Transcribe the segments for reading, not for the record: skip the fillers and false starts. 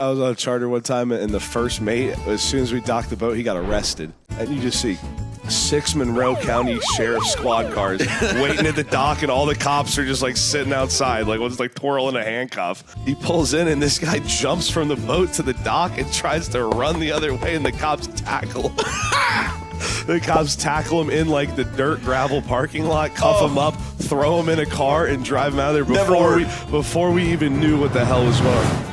I was on a charter one time, and the first mate, as soon as we docked the boat, he got arrested. And you just see 6 Monroe County Sheriff squad cars waiting at the dock, and all the cops are just like sitting outside, like one's like twirling a handcuff. He pulls in, and this guy jumps from the boat to the dock and tries to run the other way, and the cops tackle him. The cops tackle him in like the dirt gravel parking lot, cuff him up, throw him in a car, and drive him out of there before we even knew what the hell was going on.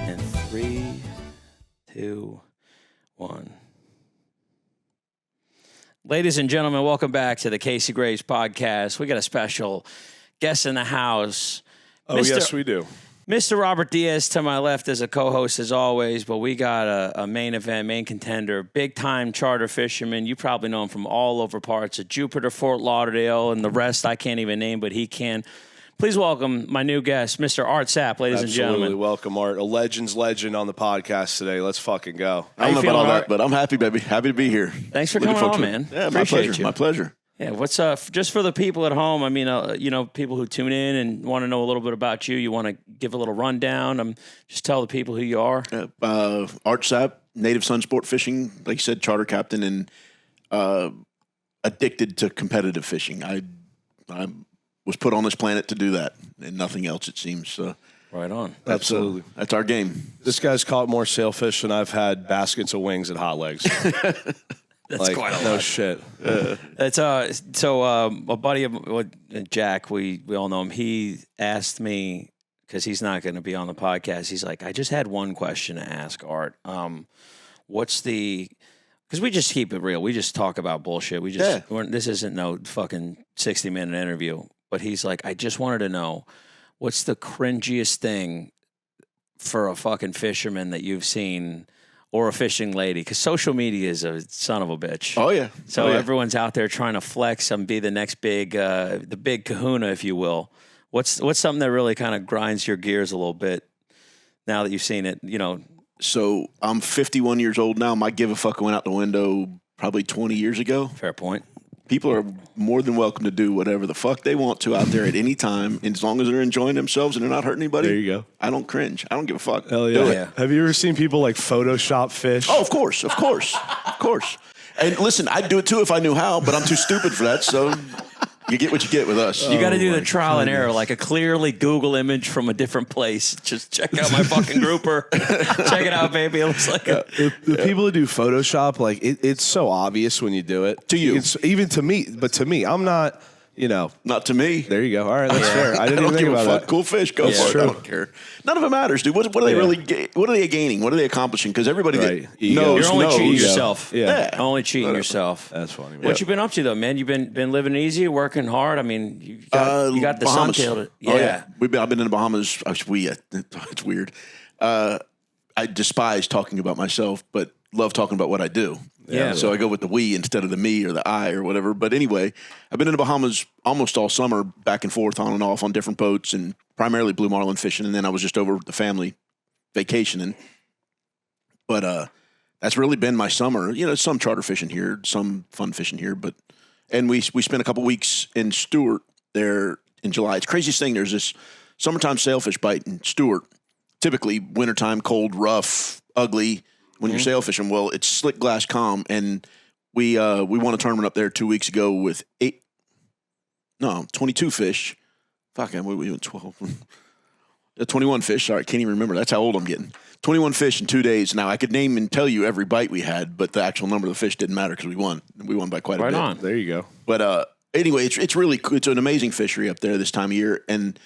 And 3, 2, 1. Ladies and gentlemen, welcome back to the Casey Graves podcast. We got a special guest in the house. Oh, yes, we do. Mr. Robert Diaz to my left as a co-host as always, but we got a main event, main contender, big-time charter fisherman. You probably know him from all over parts of Jupiter, Fort Lauderdale, and the rest I can't even name, but he can. Please welcome my new guest, Mr. Art Sapp, ladies and gentlemen. Absolutely. Welcome, Art. A legend's legend on the podcast today. Let's fucking go. I don't know about all that, but I'm happy, baby. Happy to be here. Thanks for coming on, man. Yeah, Appreciate my pleasure. Yeah, what's just for the people at home? I mean, people who tune in and want to know a little bit about you. You want to give a little rundown? Just tell the people who you are. Art Sapp, native sun sport fishing, like you said, charter captain, and addicted to competitive fishing. I was put on this planet to do that, and nothing else, it seems. Right on. Absolutely. That's our game. This guy's caught more sailfish than I've had baskets of wings at Hot Legs. That's like, quite a lot. No shit. That's a buddy of Jack. We all know him. He asked me, because he's not going to be on the podcast. He's like, I just had one question to ask Art. Because we just keep it real. We just talk about bullshit. This isn't no fucking 60-minute interview. But he's like, I just wanted to know, what's the cringiest thing for a fucking fisherman that you've seen, or a fishing lady? Because social media is a son of a bitch. Oh, yeah. So everyone's out there trying to flex and be the next big, the big kahuna, if you will. What's something that really kind of grinds your gears a little bit now that you've seen it, So I'm 51 years old now. My give a fuck went out the window probably 20 years ago. Fair point. People are more than welcome to do whatever the fuck they want to out there at any time, and as long as they're enjoying themselves and they're not hurting anybody. There you go. I don't cringe. I don't give a fuck. Hell yeah. Have you ever seen people like Photoshop fish? Oh, of course. And listen, I'd do it too if I knew how, but I'm too stupid for that, so you get what you get with us. You got to do the trial and error, like a clearly Google image from a different place. Just check out my fucking grouper. Check it out, baby. It looks like the people who do Photoshop, like it's so obvious when you do it. To you. Even to me, but to me, I'm not, Not to me. There you go. All right, that's fair. I didn't even think about that. Cool fish, go for it. True. I don't care. None of it matters, dude. What are they really? What are they gaining? What are they accomplishing? Because everybody that knows, you're only cheating yourself. Yeah. Only cheating yourself. That's funny. Man. What you been up to though, man? You've been living easy, working hard. I mean, you got the Bahamas. sun-tailed. Yeah. Oh, yeah. I've been in the Bahamas. It's weird. I despise talking about myself, but love talking about what I do. Yeah. So I go with the we instead of the me or the I or whatever. But anyway, I've been in the Bahamas almost all summer, back and forth, on and off on different boats, and primarily blue marlin fishing. And then I was just over with the family vacationing. But that's really been my summer. Some charter fishing here, some fun fishing here. And we spent a couple weeks in Stewart there in July. It's the craziest thing. There's this summertime sailfish bite in Stewart. Typically wintertime, cold, rough, ugly. When you're sailfishing, well, it's slick glass calm, and we won a tournament up there 2 weeks ago with 22 fish. Fuck, we went 12. 21 fish. Sorry, can't even remember. That's how old I'm getting. 21 fish in 2 days. Now, I could name and tell you every bite we had, but the actual number of the fish didn't matter because we won. We won by quite a bit. Right on. There you go. But anyway, it's really cool. It's an amazing fishery up there this time of year, and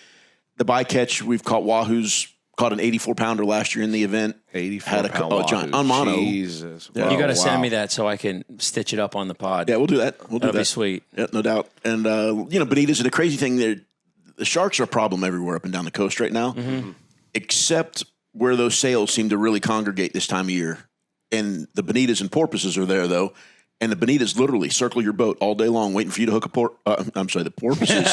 the bycatch, we've caught wahoos. Caught an 84-pounder last year in the event. 84-pound giant on mono. Jesus. Yeah. You got to send me that so I can stitch it up on the pod. Yeah, we'll do that. That'll be sweet. Yeah, no doubt. And, bonitas are the crazy thing. The sharks are a problem everywhere up and down the coast right now, except where those sails seem to really congregate this time of year. And the bonitas and porpoises are there, though. And the bonitas literally circle your boat all day long, waiting for you to hook a the porpoises.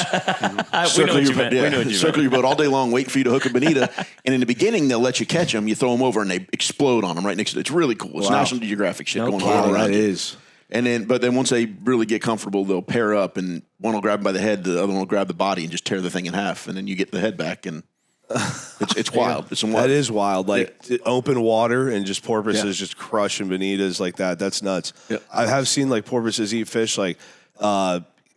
Circle your boat all day long, waiting for you to hook a bonita. And in the beginning, they'll let you catch them. You throw them over, and they explode on them right next to it. It's really cool. It's National Geographic shit going on all around. That is. And then once they really get comfortable, they'll pair up, and one will grab them by the head, the other one will grab the body, and just tear the thing in half. And then you get the head back, and it's wild. It's some wild. That is wild. Like open water and just porpoises just crushing bonitas like that. That's nuts. Yeah. I have seen like porpoises eat fish, like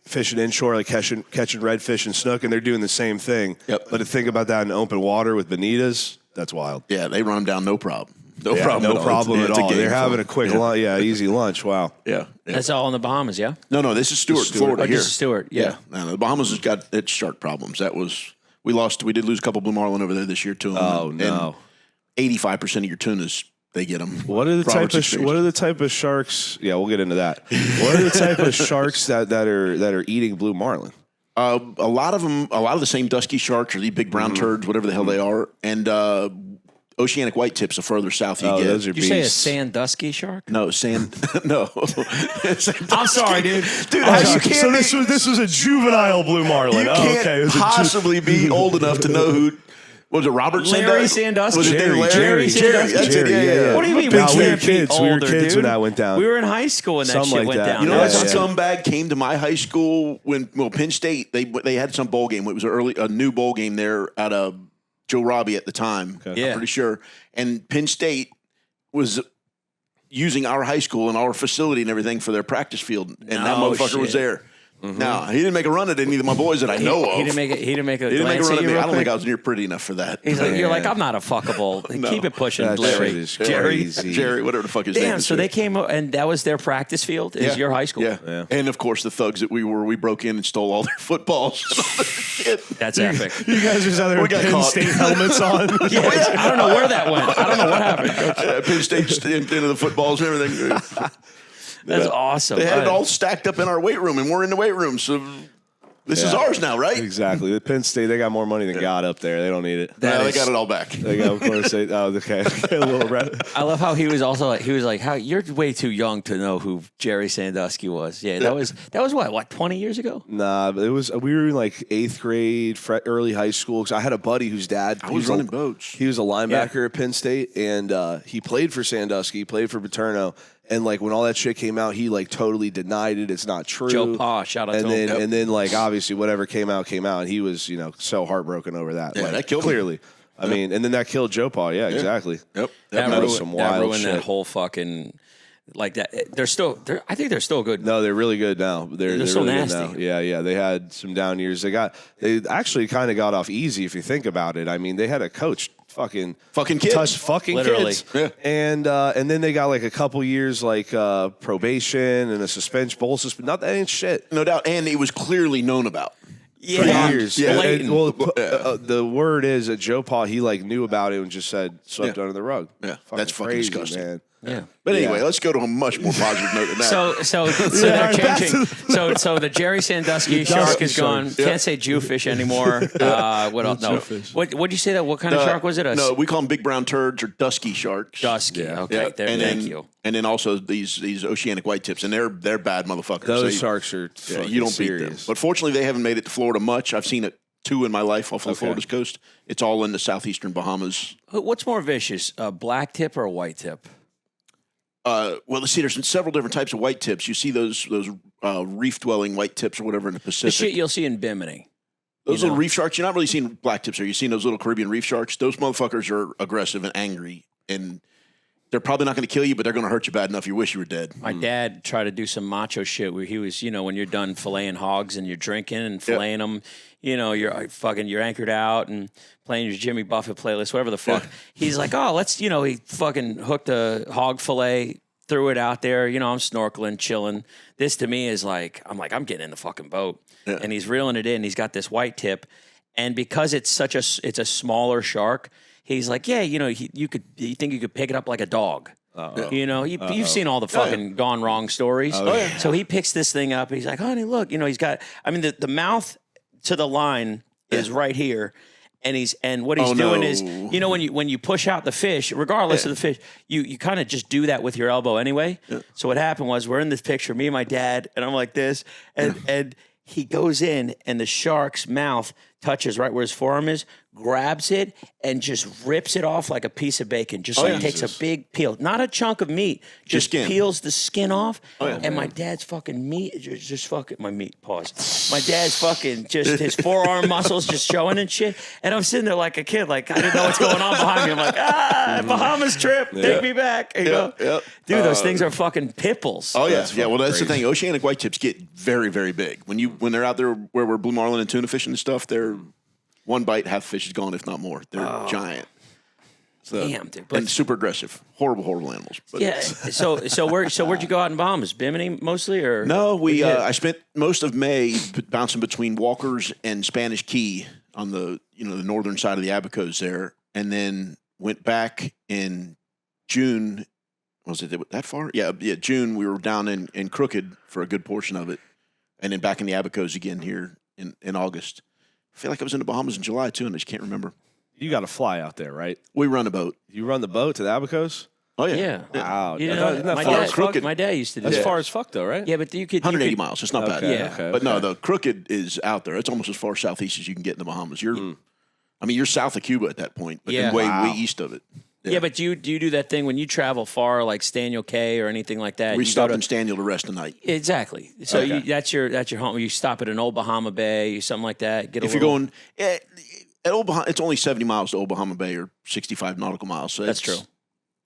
fishing inshore, like catching redfish and snook, and they're doing the same thing. Yep. But to think about that in open water with bonitas, that's wild. Yeah, they run them down, no problem. No problem at all. They're having a quick lunch. Yeah, easy lunch. Wow. Yeah. That's all in the Bahamas, yeah? No, this is Stewart, Florida. This is Stewart, yeah. No, the Bahamas has got its shark problems. We did lose a couple blue marlin over there this year to them. Oh, no. 85% of your tunas, they get them. What are the type of sharks? Yeah, we'll get into that. What are the type of sharks that are eating blue marlin? A lot of the same dusky sharks or these big brown turds, whatever the hell they are, and oceanic white tips the further south you get. Those are beasts. You say a sandusky shark? No, no. I'm sorry, dude. Dude, you can't. So this was a juvenile blue marlin. You can't possibly be old enough to know who. Was it Robert Larry Sandusky? Was it Jerry Sandusky? Yeah. What do you mean? We were kids when that went down. We were in high school when that shit went down. You know what scumbag came to my high school when Penn State they had some bowl game. It was a new bowl game there at a Joe Robbie at the time. Okay. I'm pretty sure. And Penn State was using our high school and our facility and everything for their practice field, and that motherfucker was there. Mm-hmm. No, he didn't make a run at any of my boys that I know of. He didn't make a run at me. I don't think I was near pretty enough for that. He's like, you're like, I'm not a fuckable. No. Keep it pushing, Larry. Jerry, whatever the fuck his name is. Damn, so they came up, and that was their practice field? Is your high school? Yeah. And, of course, the thugs that we broke in and stole all their footballs and all their shit. That's epic. You guys just had their Penn State helmets on. I don't know where that went. I don't know what happened. Penn State into the footballs and everything. That's awesome. They had it all stacked up in our weight room, and we're in the weight room, so this is ours now, right? Exactly. The Penn State, they got more money than God up there. They don't need it. They got it all back. They got, of course. Okay. A little I love how he was also like, how you're way too young to know who Jerry Sandusky was. Yeah, that was what 20 years ago? Nah, but we were in like 8th grade, early high school. Cause I had a buddy whose dad was running boats. He was a linebacker at Penn State, and he played for Sandusky. He played for Paterno. And like when all that shit came out, he like totally denied it. It's not true. Joe Pa, shout out to him. And then like obviously whatever came out, and he was so heartbroken over that. Yeah, like, that killed clearly. him. I mean, and then that killed Joe Pa. Yeah, exactly. Yep. That was some wild shit. That whole fucking like that. I think they're still good. No, they're really good now. They're so really nasty. Good now. Yeah. They had some down years. They actually kind of got off easy if you think about it. I mean, they had a coach fucking kids, touch fucking literally. Kids, and then they got like a couple years like probation and a suspension, bowl suspension. Not that ain't shit, no doubt. And it was clearly known about. Yeah, for years. Yeah. The word is that Joe Pa, he like knew about it and just said swept under the rug. Yeah, that's fucking crazy, disgusting, man. Yeah. But anyway, let's go to a much more positive note than that. So they're changing. So the Jerry Sandusky shark is gone. Can't say Jewfish anymore. What else? No. What'd you say that? What kind of shark was it? No, we call them big brown turds or dusky sharks. Dusky. Yeah. Okay. Yeah. Thank you. And then also these oceanic white tips, and they're bad motherfuckers. Those sharks are you don't beat them. But fortunately, they haven't made it to Florida much. I've seen it 2 in my life off of the Florida's coast. It's all in the southeastern Bahamas. What's more vicious, a black tip or a white tip? Well, let's see. There's several different types of white tips. You see those reef-dwelling white tips or whatever in the Pacific. The shit you'll see in Bimini. Those little reef sharks. You're not really seeing black tips there. You're seeing those little Caribbean reef sharks. Those motherfuckers are aggressive and angry, and they're probably not going to kill you, but they're going to hurt you bad enough you wish you were dead. My dad tried to do some macho shit where he was, when you're done filleting hogs and you're drinking and filleting them, you're anchored out and playing your Jimmy Buffett playlist, whatever the fuck. He's like, let's, he fucking hooked a hog fillet, threw it out there. I'm snorkeling, chilling. This to me is like, I'm getting in the fucking boat. Yeah. And he's reeling it in. He's got this white tip. And because it's it's a smaller shark, he's like, you think you could pick it up like a dog. You've seen all the fucking gone wrong stories. So he picks this thing up. He's like, honey, look, he's got, the mouth to the line is right here. And what he's doing is, you know, when you push out the fish, regardless of the fish, you kind of just do that with your elbow anyway. Yeah. So what happened was we're in this picture, me and my dad, and I'm like this, and he goes in and the shark's mouth touches right where his forearm is, grabs it and just rips it off like a piece of bacon. Just takes a big peel, not a chunk of meat, just peels the skin off. And my dad's fucking meat, just fucking my meat. Pause. My dad's fucking just his forearm muscles just showing and shit. And I'm sitting there like a kid, like I didn't know what's going on behind me. I'm like, Bahamas trip, take me back. You know? Dude, those things are fucking pit bulls. Oh yeah, yeah. Well, that's the thing. Oceanic whitetips get very, very big when they're out there where we're blue marlin and tuna fishing and stuff. They're one bite, half the fish is gone, if not more. They're giant. So, damn, dude. And super aggressive. Horrible, horrible animals. But yeah. So where'd you go out in Bahamas? Bimini mostly, or no? I spent most of May bouncing between Walker's and Spanish Key on the the northern side of the Abacos there, and then went back in June. Was it that far? Yeah. June. We were down in Crooked for a good portion of it, and then back in the Abacos again here in August. I feel like I was in the Bahamas in July, too, and I just can't remember. You got to fly out there, right? We run a boat. You run the boat to the Abacos? Oh, yeah. Wow. You know, my dad used to do that. That's far as fuck, though, right? Yeah, but you could... 180 miles. It's not bad. Yeah. Okay, but no, the Crooked is out there. It's almost as far southeast as you can get in the Bahamas. You're south of Cuba at that point, but then way east of it. Yeah, but do you do that thing when you travel far, like Staniel Cay or anything like that? We stop in Staniel to rest a night. Exactly. So that's your home. You stop at an Old Bahama Bay, something like that. If you're going at Old Bahama, it's only 70 miles to Old Bahama Bay, or 65 nautical miles. So that's true.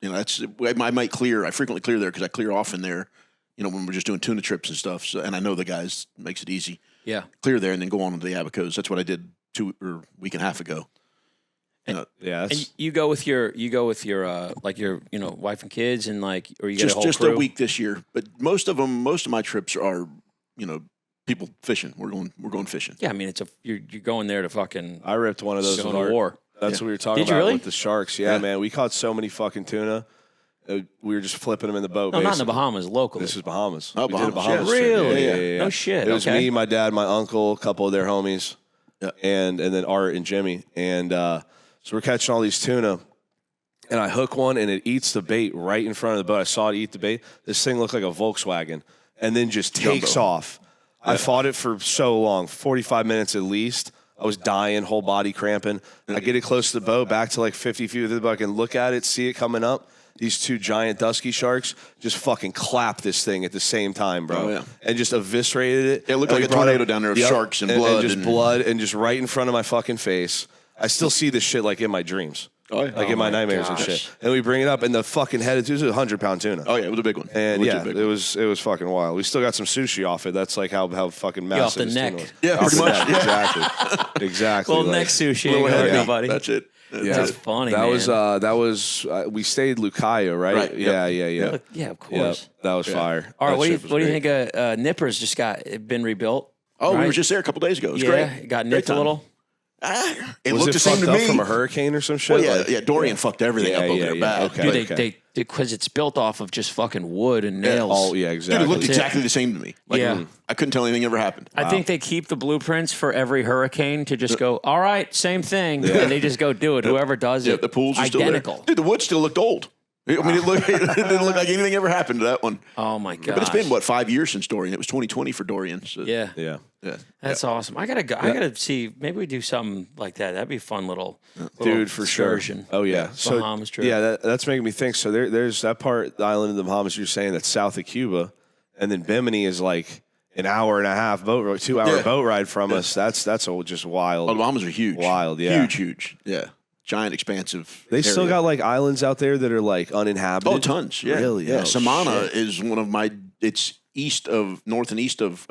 I might clear. I frequently clear there because I clear off in there. When we're just doing tuna trips and stuff. So, and I know the guys makes it easy. Yeah. Clear there and then go on to the Abacos. That's what I did a week and a half ago. And you go with your like your wife and kids and like, or you get a whole just crew? a week this year, but most of my trips are people fishing. We're going fishing. Yeah, I mean you're going there to fucking. I ripped one of those in war. That's what we were talking about with the sharks. Yeah, man, we caught so many fucking tuna. We were just flipping them in the boat. No, not in the Bahamas, locally. This is Bahamas. Oh, we did a Bahamas. Really? Yeah. No shit. It was me, my dad, my uncle, a couple of their homies, and then Art and Jimmy, and. So we're catching all these tuna, and I hook one, and it eats the bait right in front of the boat. I saw it eat the bait. This thing looked like a Volkswagen, and then just takes off. I fought it for so long, 45 minutes at least. I was dying, whole body cramping. I get it close to the boat, back to like 50 feet of the boat. I can look at it, see it coming up. These two giant dusky sharks just fucking clapped this thing at the same time, bro. Oh, yeah. And just eviscerated it. It looked like a tornado down there of sharks and blood. And just blood, and just right in front of my fucking face. I still see this shit like in my dreams. Like in my nightmares and shit. And we bring it up, and the fucking head, it was a 100-pound tuna. Oh, yeah, it was a big one. And it was fucking wild. We still got some sushi off it. That's like how fucking massive off the neck. tuna was. Yeah, pretty much. Exactly. Little neck sushi. Ain't hurt nobody. That's it. That's funny, that man. Was we stayed Lucayo, right? Yep. Yeah. Yeah, of course. Yep. That was fire. All right, what do you think of Nippers just been rebuilt? Oh, right? we were just there a couple days ago. It was great. It got nipped a little. It was looked the same to me. From a hurricane or some shit? Well, Dorian fucked everything up over there bad. Okay. Dude, because it's built off of just fucking wood and nails. Oh, yeah, exactly. Dude, it looked exactly the same to me. I couldn't tell anything ever happened. I think they keep the blueprints for every hurricane to just go, all right, same thing. And they just go do it. Whoever does it, the pools are identical. Still there. Dude, the wood still looked old. I mean, it didn't look like anything ever happened to that one. Oh, my God. But it's been, 5 years since Dorian? It was 2020 for Dorian. So. Yeah. That's awesome. I gotta see. Maybe we do something like that. That'd be a fun little dude for excursion. Sure. Oh yeah, so Bahamas trip. Yeah, that's making me think. So there's that part, the island of the Bahamas. You're saying that's south of Cuba, and then Bimini is like an hour and a half 2 hour boat ride from us. That's just wild. Oh, the Bahamas are huge. Wild, yeah, huge. Yeah, giant, expansive. They still got like islands out there that are like uninhabited. Oh, tons. Yeah, really. Yeah, Oh, Samana is one of my. It's north and east of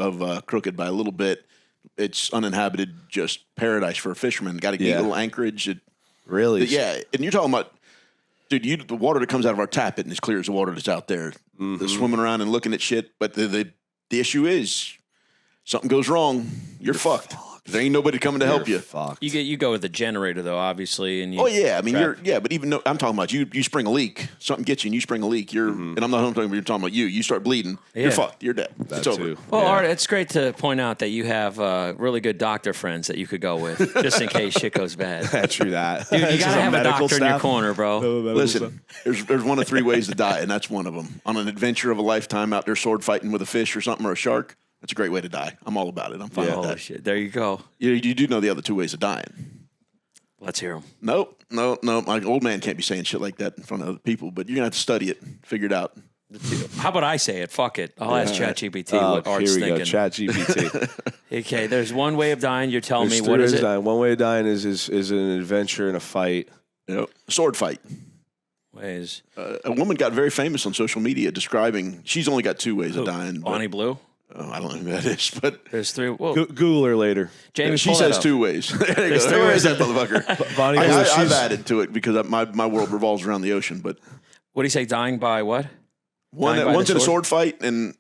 Crooked by a little bit. It's uninhabited, just paradise for a fisherman. Got a neat little anchorage. Really? Yeah, and you're talking about, dude, the water that comes out of our tap isn't as clear as the water that's out there. They're swimming around and looking at shit. But the issue is, something goes wrong, you're fucked. There ain't nobody coming to help you. Fucked. You go with the generator though, obviously, and you. Oh yeah, I mean but even though I'm talking about you spring a leak, something gets you and you spring a leak, and I'm not talking about you're talking about you start bleeding, you're fucked, you're dead. It's over. Well, Art, it's great to point out that you have really good doctor friends that you could go with just in case shit goes bad. True that. Dude, you gotta have a doctor in your corner, bro. Listen, there's one of 3 ways to die, and that's one of them. On an adventure of a lifetime out there sword fighting with a fish or something or a shark. That's a great way to die. I'm all about it. I'm fine with that. Shit. There you go. You do know the other 2 ways of dying. Let's hear them. Nope. My old man can't be saying shit like that in front of other people, but you're going to have to study it, figure it out. How about I say it? Fuck it. I'll ask ChatGPT what Art's here we thinking. go. ChatGPT. Okay, there's one way of dying. You're telling There's me what is it? dying. One way of dying is an adventure and a fight. Sword fight. Ways. A woman got very famous on social media describing, she's only got 2 ways of dying. Bonnie Blue? I don't know who that is, but There's 3. Well, Google her later. Jamie, she says 2 ways. There you go. There is that motherfucker. Bonnie Blue, I've added to it because my world revolves around the ocean. But what do you say? Dying by what? One's in a sword fight, and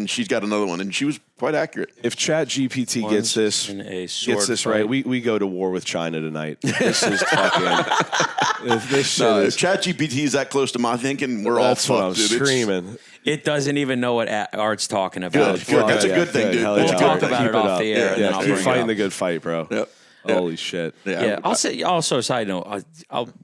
she's got another one, and she was quite accurate. If ChatGPT gets this right, we go to war with China tonight. This is fucking. If ChatGPT is that close to my thinking, we're all fucked. I'm screaming. It doesn't even know what Art's talking about. Good. That's a good thing, dude. We'll talk about it off the air, and then I'll keep bring fighting it the up. good fight, bro. Yep. Holy shit. Yeah, I'll say also side note,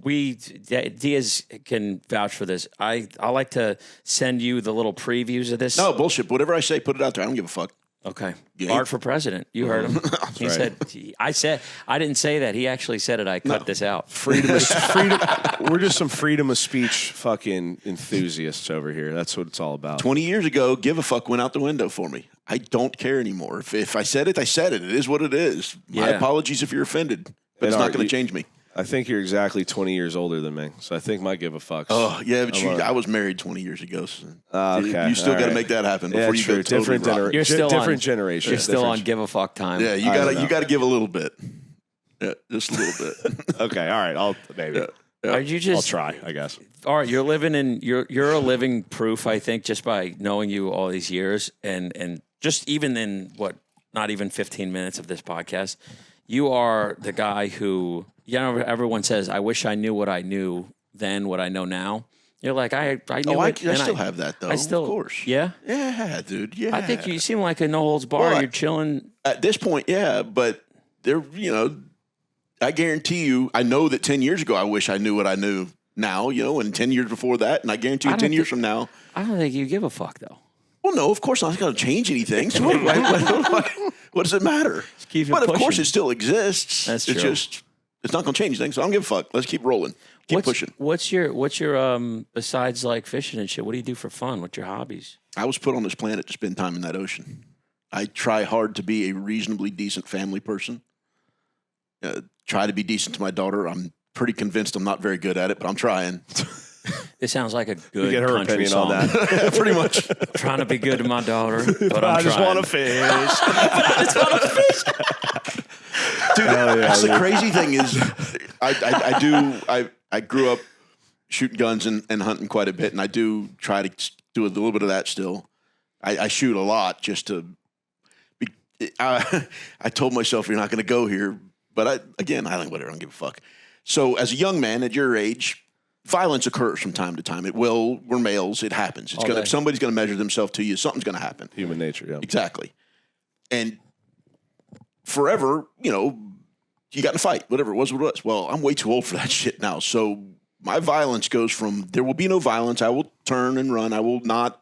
Diaz can vouch for this. I like to send you the little previews of this. No, bullshit. Whatever I say, put it out there. I don't give a fuck. Okay. Yeah. Art for president. You heard him. He said, I didn't say that. He actually said it. I cut this out. Freedom. We're just some freedom of speech fucking enthusiasts over here. That's what it's all about. 20 years ago, give a fuck went out the window for me. I don't care anymore. If I said it, I said it. It is what it is. My apologies if you're offended, but it's not going to change me. I think you're exactly 20 years older than me, so I think my give a fuck. Oh, yeah, but I was married 20 years ago. So okay. You still got to make that happen before you go totally rock. You're still different generation. You're still on give a fuck time. Yeah, you got to give a little bit. Yeah, just a little bit. Okay, all right. Maybe. Are you just? I'll try, I guess. All right, you're a living proof, I think, just by knowing you all these years, and just even in not even 15 minutes of this podcast, you are the guy who, everyone says, I wish I knew what I knew then, what I know now. You're like, I knew it. I still have that, though. Of course. Yeah? Yeah, dude. Yeah. I think you seem like a no-holds bar. You're chilling. At this point, yeah, but there, I guarantee you, I know that 10 years ago, I wish I knew what I knew now, and 10 years before that, and I guarantee you 10 years from now. I don't think you give a fuck, though. Well, no, of course not. It's not going to change anything. So what does it matter? Keep it but pushing. Of course, it still exists. That's true. It's not going to change anything. So I don't give a fuck. Let's keep rolling. Keep pushing. What's your besides like fishing and shit? What do you do for fun? What's your hobbies? I was put on this planet to spend time in that ocean. I try hard to be a reasonably decent family person. Try to be decent to my daughter. I'm pretty convinced I'm not very good at it, but I'm trying. It sounds like a good get her country opinion song. on that. Pretty much. Trying to be good to my daughter, but I I'm just trying. want to fish. Dude, that's the crazy thing is I grew up shooting guns and hunting quite a bit, and I do try to do a little bit of that still. I shoot a lot just to be, I told myself you're not going to go here, but I think whatever, I don't give a fuck. So as a young man at your age, violence occurs from time to time. It will. We're males. It happens. Somebody's going to measure themselves to you. Something's going to happen. Human nature, yeah. Exactly. And forever, you got in a fight, whatever it was, what it was. Well, I'm way too old for that shit now. So my violence goes from there will be no violence. I will turn and run. I will not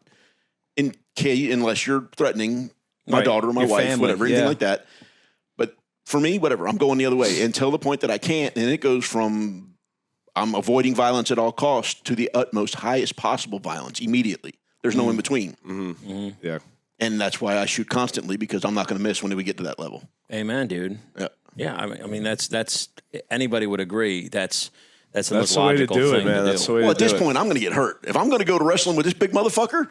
unless you're threatening my daughter, my wife, family, whatever, anything like that. But for me, whatever, I'm going the other way until the point that I can't. And it goes from I'm avoiding violence at all costs to the utmost highest possible violence immediately. There's no in between. Mm-hmm. Mm-hmm. Yeah. And that's why I shoot constantly because I'm not going to miss when we get to that level. Amen, dude. Yeah. Yeah. I mean, that's anybody would agree. That's the most the way to logical do thing it, man. to That's do. the way Well, to at do this it. point, I'm going to get hurt. If I'm going to go to wrestling with this big motherfucker,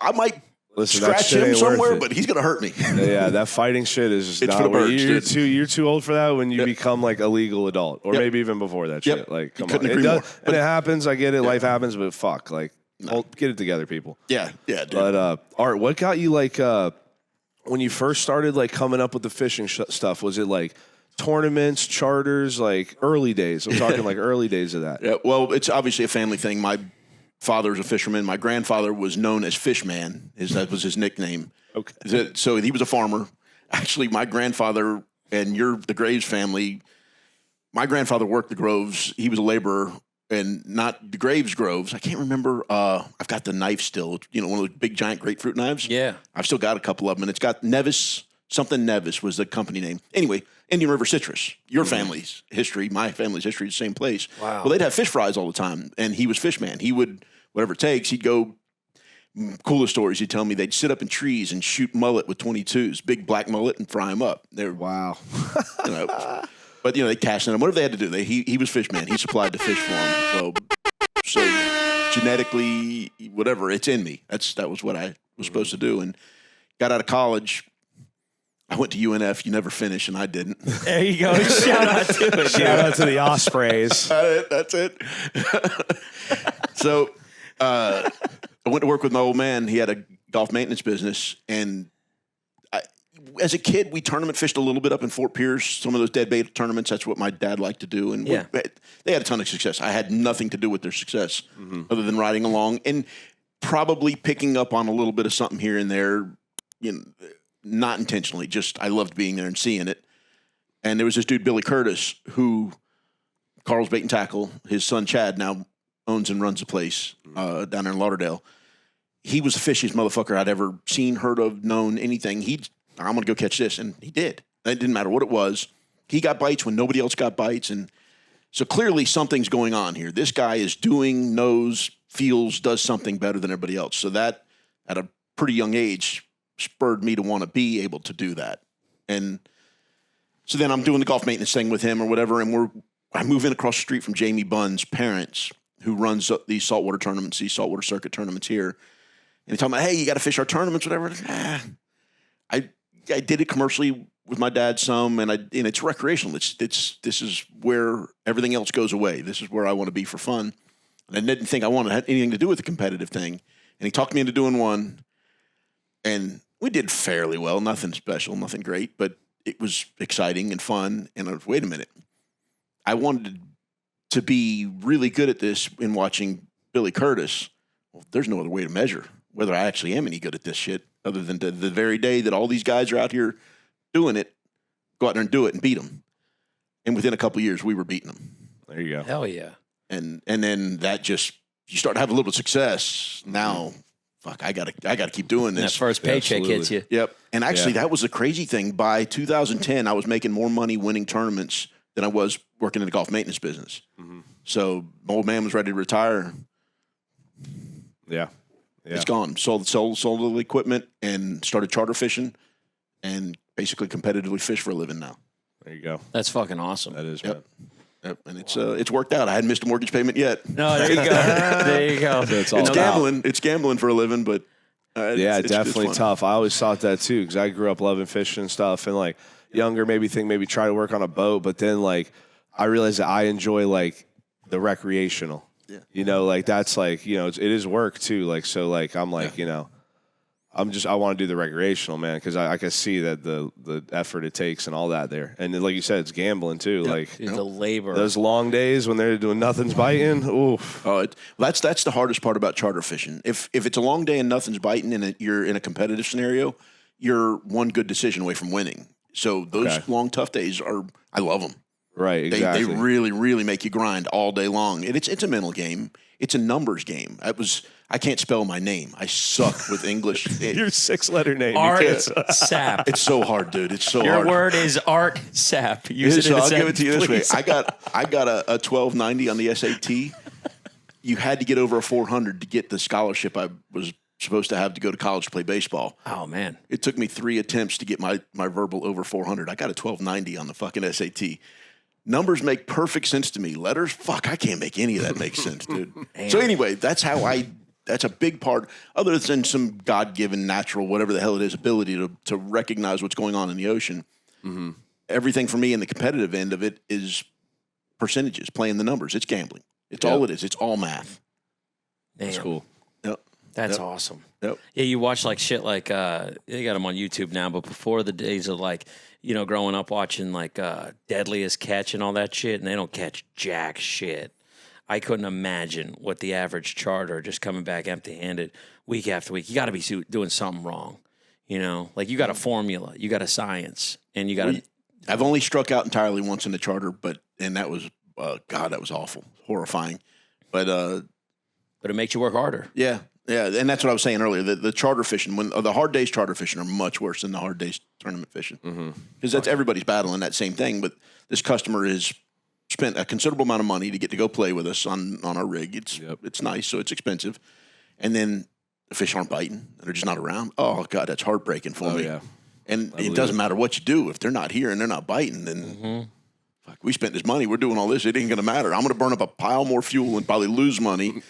I might scratch shit him ain't somewhere, worth it. but he's going to hurt me. Yeah, that fighting shit is just It's not for the what birds, you're too old for that when you become like a legal adult, or maybe even before that shit. Like, come on, Couldn't agree more. And it happens. I get it. Life happens, but fuck, get it together, people. Yeah, dude. But Art, what got you like? when you first started like coming up with the fishing stuff, was it like tournaments, charters, like early days? I'm talking like early days of that. Yeah, well, it's obviously a family thing. My father's a fisherman. My grandfather was known as Fishman. That was his nickname. Okay. So he was a farmer. Actually, my grandfather and the Graves family, my grandfather worked the groves. He was a laborer. And not the Graves groves. I can't remember. I've got the knife still. One of the big giant grapefruit knives. Yeah. I've still got a couple of them. And it's got Nevis, something Nevis was the company name. Anyway, Indian River Citrus. Your family's history, my family's history, the same place. Wow. Well, they'd have fish fries all the time. And he was Fishman. He would, whatever it takes, he'd go. Coolest stories he'd tell me, they'd sit up in trees and shoot mullet with 22s, big black mullet, and fry them up. Wow. But they cashed in him. Whatever they had to do, he was Fishman. He supplied the fish for him. So genetically, whatever, it's in me. That was what I was supposed to do. And got out of college. I went to UNF. You never finish, and I didn't. There you go. Shout out to it. Shout out to the Ospreys. That's it. So I went to work with my old man. He had a golf maintenance business, and as a kid, we tournament fished a little bit up in Fort Pierce, some of those dead bait tournaments. That's what my dad liked to do. And they had a ton of success. I had nothing to do with their success other than riding along and probably picking up on a little bit of something here and there, not intentionally. Just I loved being there and seeing it. And there was this dude, Billy Curtis, who Carl's Bait and Tackle, his son Chad now owns and runs a place down there in Lauderdale. He was the fishiest motherfucker I'd ever seen, heard of, known, anything. I'm going to go catch this. And he did. It didn't matter what it was. He got bites when nobody else got bites. And so clearly something's going on here. This guy is doing, knows, feels, does something better than everybody else. So that, at a pretty young age, spurred me to want to be able to do that. And so then I'm doing the golf maintenance thing with him or whatever. And I move in across the street from Jamie Bunn's parents, who runs these saltwater tournaments, these saltwater circuit tournaments here. And he told me, hey, you got to fish our tournaments, whatever. I did it commercially with my dad some, and it's recreational. This is where everything else goes away. This is where I want to be for fun. And I didn't think I wanted to have anything to do with the competitive thing. And he talked me into doing one, and we did fairly well. Nothing special, nothing great, but it was exciting and fun. And I was, wait a minute. I wanted to be really good at this in watching Billy Curtis. Well, there's no other way to measure whether I actually am any good at this shit other than the very day that all these guys are out here doing it, go out there and do it and beat them. And within a couple of years, we were beating them. There you go. Hell yeah. And then that just, you start to have a little success. Now, fuck, I gotta keep doing this. That first paycheck hits you. Yep. And actually, that was the crazy thing. By 2010, I was making more money winning tournaments than I was working in the golf maintenance business. Mm-hmm. So my old man was ready to retire. Yeah. It's gone. Sold the equipment and started charter fishing and basically competitively fish for a living now. There you go. That's fucking awesome. That is, Yep. And it's worked out. I hadn't missed a mortgage payment yet. No, there you go. There you go. So it's gambling. It's gambling for a living, but it's definitely tough. I always thought that too because I grew up loving fishing and stuff, and like younger, maybe try to work on a boat, but then like I realized that I enjoy like the recreational. Yeah. Like that's like it is work too. Like so, like I'm like I want to do the recreational, man, because I can see that the effort it takes and all that there. And then, like you said, it's gambling too. Like the labor. Those long days when they're doing nothing's biting. Oof. Oh, that's the hardest part about charter fishing. If it's a long day and nothing's biting and you're in a competitive scenario, you're one good decision away from winning. So those long, tough days I love them. Right, exactly. They really, really make you grind all day long. And it's a mental game. It's a numbers game. I can't spell my name. I suck with English. Your 6-letter name. Art Sapp. It's so hard, dude. It's so Your hard. Your word is Art Sapp. Use it in I'll a give it to you this way. please. I got a 1290 on the SAT. You had to get over a 400 to get the scholarship I was supposed to have to go to college to play baseball. Oh, man. It took me 3 attempts to get my verbal over 400. I got a 1290 on the fucking SAT. Numbers make perfect sense to me. Letters, fuck, I can't make any of that make sense, dude. So anyway, that's a big part, other than some God-given, natural, whatever the hell it is, ability to recognize what's going on in the ocean. Mm-hmm. Everything for me in the competitive end of it is percentages, playing the numbers. It's gambling. It's all it is. It's all math. Damn. That's cool. Yep. That's awesome. Yep. Yeah, you watch like shit like they got them on YouTube now, but before the days of like, you know, growing up watching like Deadliest Catch and all that shit, and they don't catch jack shit. I couldn't imagine what the average charter just coming back empty-handed week after week. You got to be doing something wrong, you know? Like you got a formula, you got a science, and you got to... I've only struck out entirely once in the charter, and that was, God, that was awful, horrifying. But it makes you work harder. Yeah. Yeah, and that's what I was saying earlier. The charter fishing, the hard days charter fishing are much worse than the hard days tournament fishing. Because that's everybody's battling that same thing. But this customer has spent a considerable amount of money to get to go play with us on our rig. It's nice, so it's expensive. And then the fish aren't biting. They're just not around. Oh, God, that's heartbreaking for me. Yeah. And it doesn't matter what you do. If they're not here and they're not biting, then fuck, we spent this money. We're doing all this. It ain't going to matter. I'm going to burn up a pile more fuel and probably lose money.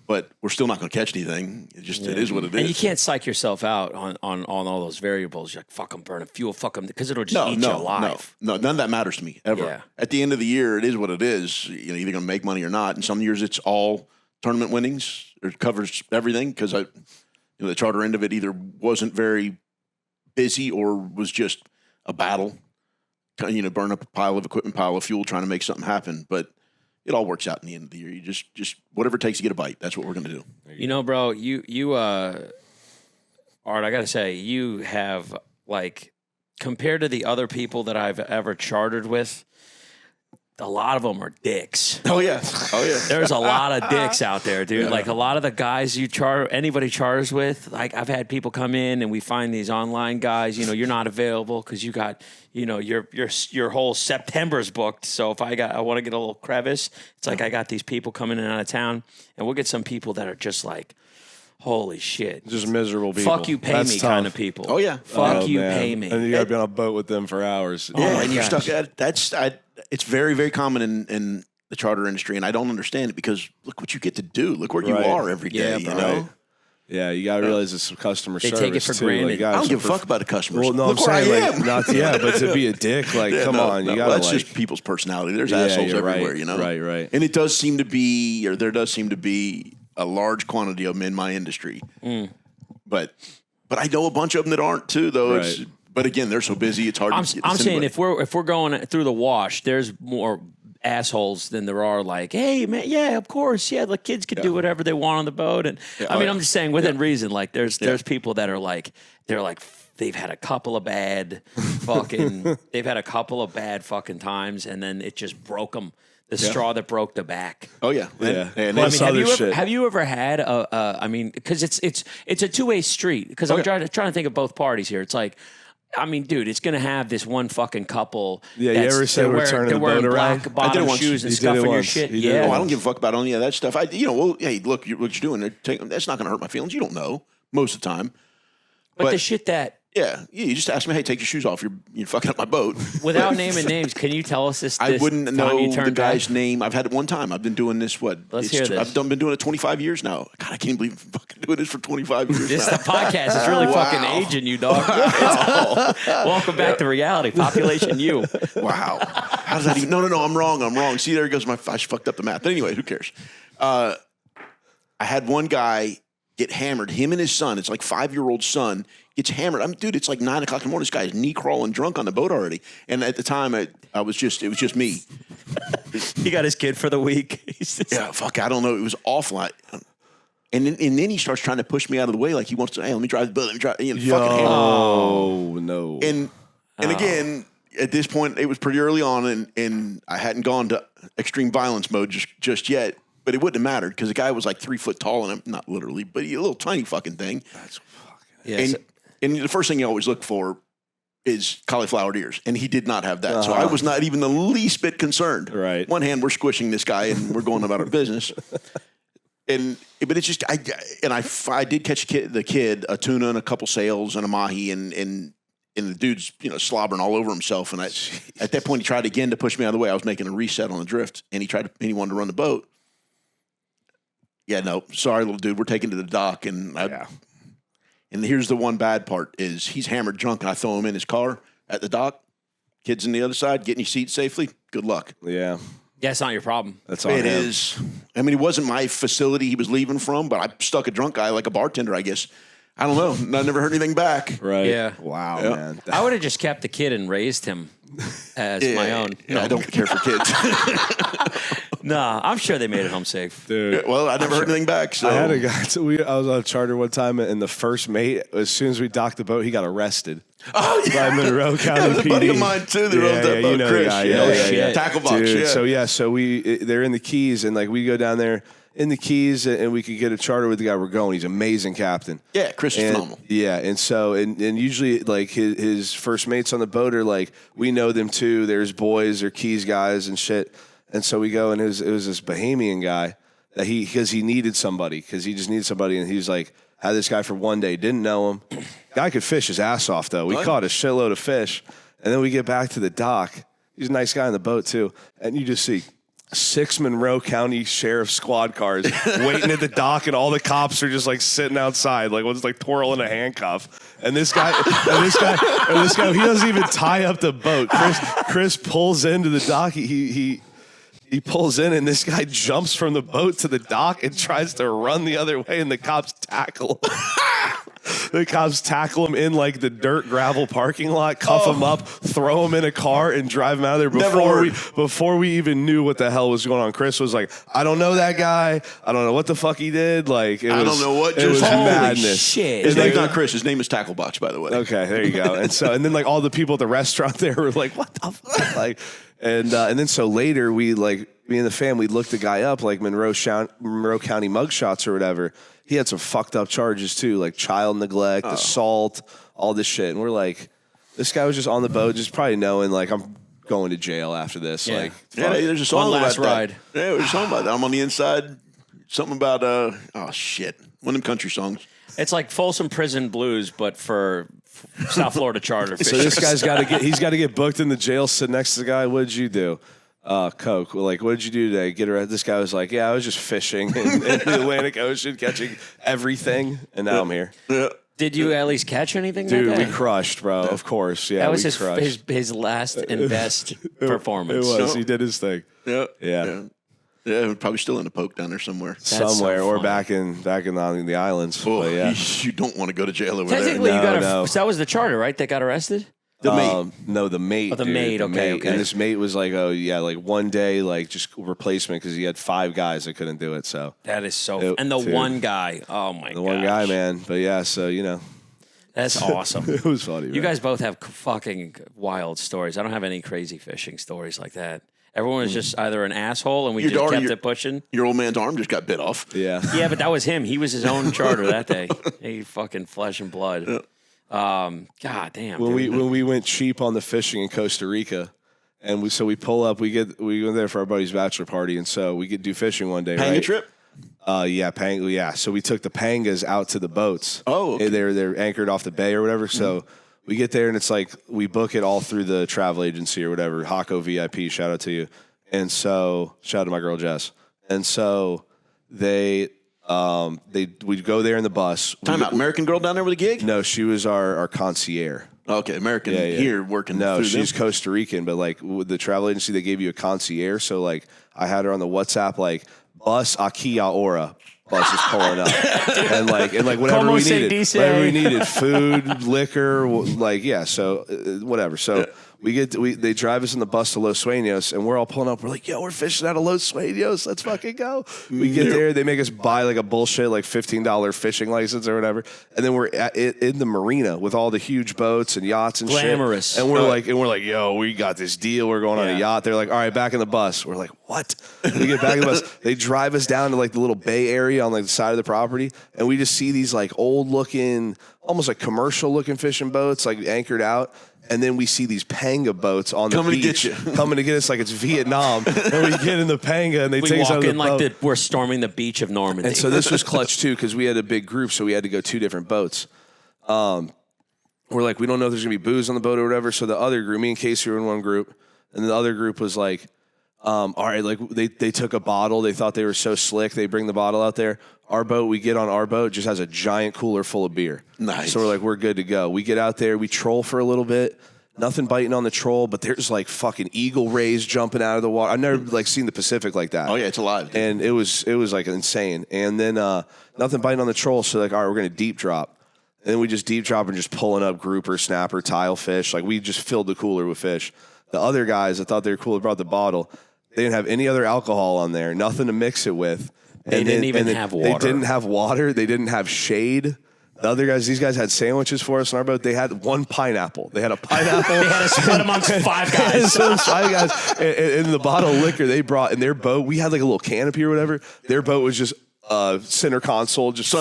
But we're still not going to catch anything. It is what it is. And you can't psych yourself out on all those variables. You're like, fuck, I'm burning fuel. Fuck them. Because it'll just eat you alive. No, none of that matters to me, ever. Yeah. At the end of the year, it is what it is. You're either going to make money or not. And some years it's all tournament winnings. It covers everything because the charter end of it either wasn't very busy or was just a battle. Burn up a pile of equipment, pile of fuel, trying to make something happen. But it all works out in the end of the year. You just whatever it takes to get a bite. That's what we're going to do. You know, bro, you Art, I got to say, you have, like, compared to the other people that I've ever chartered with, a lot of them are dicks. Oh, yeah. There's a lot of dicks out there, dude. Yeah. Like, a lot of the guys anybody charters with, like, I've had people come in and we find these online guys, you're not available because you got, your whole September's booked. So if I want to get a little crevice, it's like I got these people coming in and out of town, and we'll get some people that are just like, holy shit. Just miserable people. Fuck you, pay me kind of people. Oh, yeah. Fuck you, pay me. And you got to be on a boat with them for hours. Yeah, and you're stuck at it's very, very common in the charter industry, and I don't understand it because look what you get to do. Look where you are every day, you know? Yeah, you got to realize it's some customer service. They take it for granted. I don't give a fuck about the customers. Well, no, look I'm where saying, I am. But to be a dick, come on. You got to, that's just people's personality. There's assholes everywhere, Right. And it does seem to be, or there does seem to be a large quantity of them in my industry. But I know a bunch of them that aren't too, though. Right. But again, they're so busy, it's hard to get I'm saying if we're going through the wash, there's more assholes than there are like, hey man, yeah, of course, yeah, the kids can do whatever they want on the the boat. And I'm just saying within reason, like there's people that are like, they've had a couple of bad fucking times, and then it just broke them. The straw that broke the back. Oh yeah, And have you ever had because it's a two-way street. Because I'm trying to think of both parties here. It's like, I mean, dude, it's going to have this one fucking couple. Yeah, you ever said we're turning the boat around? Black bottom shoes and scuffing your shit. Yeah. Oh, I don't give a fuck about any of that stuff. Hey, look, what you're doing, that's not going to hurt my feelings. You don't know most of the time. But the shit that... Yeah, you just ask me, hey, take your shoes off. You're fucking up my boat. Without naming names, can you tell us this? I wouldn't know the guy's name. I've had it one time. I've been doing this, Let's hear this. I've been doing it 25 years now. God, I can't believe I'm fucking doing this for 25 years now. The podcast is really fucking aging you, dog. Wow. Welcome back to reality. Population you. Wow. How does that even... No, I'm wrong. See, there goes I fucked up the math. But anyway, who cares? I had one guy get hammered. Him and his son, it's like 5-year-old son, gets hammered. Dude, it's like 9 o'clock in the morning. This guy's knee crawling drunk on the boat already. And at the time, it was just me. He got his kid for the week. Yeah, fuck, I don't know. It was awful. And then he starts trying to push me out of the way, like he wants to. Hey, let me drive the boat. Let me drive. Fucking hammer. Oh no. And again, at this point, it was pretty early on, and I hadn't gone to extreme violence mode just yet. But it wouldn't have mattered because the guy was like 3 foot tall, and not literally, but a little tiny fucking thing. That's fucking. Yeah. And the first thing you always look for is cauliflower ears, and he did not have that. So I was not even the least bit concerned. Right. One hand, we're squishing this guy, and we're going about our business. But it's just I did catch the kid a tuna and a couple sails and a mahi, and the dude's slobbering all over himself. And at that point, he tried again to push me out of the way. I was making a reset on the drift, and he wanted to run the boat. Yeah, no, sorry, little dude. We're taking to the dock, and And here's the one bad part is he's hammered drunk, and I throw him in his car at the dock. Kids on the other side, getting your seat safely. Good luck. Yeah. Yeah, it's not your problem. That's all. It is. I mean, it wasn't my facility he was leaving from, but I stuck a drunk guy like a bartender, I guess. I don't know. I never heard anything back. Right. Yeah. Wow, Yeah. man. I would have just kept the kid and raised him as my own. Yeah, I don't care for kids. Nah, I'm sure they made it home safe. Dude. Well, I never heard anything back. So I had a guy. I was on a charter one time, and the first mate, as soon as we docked the boat, he got arrested. Oh, yeah. By Monroe County yeah, PD. a buddy of mine, too, that owns that boat, you know Chris. the guy. Yeah. Tackle box, Dude, yeah. So they're in the Keys, and like we go down there in the Keys, and we could get a charter with the guy we're going. He's an amazing captain. Yeah, Chris is phenomenal. Yeah, and usually like his first mates on the boat are like, we know them too. There's boys or Keys guys and shit. And so we go, and it was this Bahamian guy that because he needed somebody, because he just needed somebody, and he was like, had this guy for one day, didn't know him. Guy could fish his ass off though. We caught a shitload of fish, and then we get back to the dock. He's a nice guy on the boat too, and you just see 6 Monroe County Sheriff squad cars waiting at the dock, and all the cops are just like sitting outside, like one's like twirling a handcuff. And this guy, he doesn't even tie up the boat. Chris pulls into the dock. He pulls in, and this guy jumps from the boat to the dock and tries to run the other way, and the cops tackle him. The cops tackle him in like the dirt gravel parking lot, cuff him up, throw him in a car, and drive him out of there before we even knew what the hell was going on. Chris was like, I don't know that guy. I don't know what the fuck he did. Like, I don't know what it was just happened. madness. Shit. His name's not Chris. His name is Tacklebox, by the way. Okay, there you go. And then like all the people at the restaurant there were like, what the fuck? Like, and then so later me and the family looked the guy up, like Monroe County mugshots or whatever. He had some fucked up charges too, like child neglect, assault, all this shit. And we're like, this guy was just on the boat, just probably knowing like I'm going to jail after this. Yeah. Like, Yeah, there's a song One last about ride. that. Yeah, there's a song about that. I'm on the inside. Something about oh shit, one of them country songs. It's like Folsom Prison Blues, but for South Florida charter so fishers. this guy's got to get booked in the jail, sit next to the guy. What did you do? Coke. Like, what did you do today? Get arrested. This guy was like, yeah, I was just fishing in the Atlantic Ocean, catching everything, and now I'm here. Yeah. Did you at least catch anything Dude, that day? we crushed, bro. Of course. Yeah, That was we crushed. his last and best performance. It was. He did his thing. Yeah. Yeah. Yeah, we're probably still in a poke down there somewhere. Somewhere so or funny. back on the islands. Oh, But yeah. you don't want to go to jail over there. Technically, you got No. so that was the charter, right? That got arrested. The mate. No, the mate. Oh, the dude, mate, okay. And this mate was like, like one day, like just replacement because he had 5 guys that couldn't do it. So That is so. It- and the dude. one guy. Oh my god. the one guy, man. But yeah, so That's awesome. it was funny. You man. guys both have fucking wild stories. I don't have any crazy fishing stories like that. Everyone was just either an asshole and we Your just daughter- kept your- it pushing. Your old man's arm just got bit off. Yeah. Yeah, but that was him. He was his own charter that day. He fucking flesh and blood. God damn. When dude. we went cheap on the fishing in Costa Rica, and we pull up, we went there for our buddy's bachelor party, and so we could do fishing one day. Panga right? trip? Yeah. So we took the pangas out to the boats. Oh, okay. They're anchored off the bay or whatever. So we get there, and it's like we book it all through the travel agency or whatever. Hako VIP, shout out to you. And so shout out to my girl Jess. And so we go there in the bus. Time out. American girl down there with a gig? No, she was our concierge. Okay, American Yeah. here working. No, through she's them. Costa Rican, but like with the travel agency, they gave you a concierge. So like I had her on the WhatsApp, like bus aquí ahora. Bus is pulling up, and whatever Como we se needed, dice. whatever we needed, food, liquor, so whatever. So they drive us in the bus to Los Sueños, and we're all pulling up. We're like, yo, we're fishing out of Los Sueños. Let's fucking go. We get there, they make us buy like a bullshit like $15 fishing license or whatever, and then we're in the marina with all the huge boats and yachts and Glamorous. shit. And we're like, yo, we got this deal. We're going on a yacht. They're like, all right, back in the bus. We're like, what? We get back in the bus. They drive us down to like the little bay area on like the side of the property, and we just see these like old looking, almost like commercial looking fishing boats like anchored out. And then we see these panga boats on the Coming to beach, get you. coming to get us like it's Vietnam. And we get in the panga, and they we take us out walk of in the like boat. we're storming the beach of Normandy. And so this was clutch too, because we had a big group, so we had to go 2 different boats. We're like, we don't know if there's gonna be booze on the boat or whatever. So the other group, me and Casey were in one group, and the other group was like, all right, like they took a bottle. They thought they were so slick. They bring the bottle out there. Our boat, we get on our boat, just has a giant cooler full of beer. Nice. So we're like, we're good to go. We get out there, we troll for a little bit. Nothing biting on the troll, but there's like fucking eagle rays jumping out of the water. I've never like seen the Pacific like that. Oh yeah, it's alive. Dude. And it was like insane. And then nothing biting on the troll, so like, all right, we're gonna deep drop. And then we just deep drop and just pulling up grouper, snapper, tile fish. Like we just filled the cooler with fish. The other guys, I thought they were cool, they brought the bottle. They didn't have any other alcohol on there, nothing to mix it with. They didn't even have water. They didn't have water. They didn't have shade. The other guys, these guys had sandwiches for us on our boat. They had one pineapple. They had a pineapple. They had to split amongst 5 guys. So 5 guys. And the bottle of liquor they brought in their boat, we had like a little canopy or whatever. Their boat was just center console, just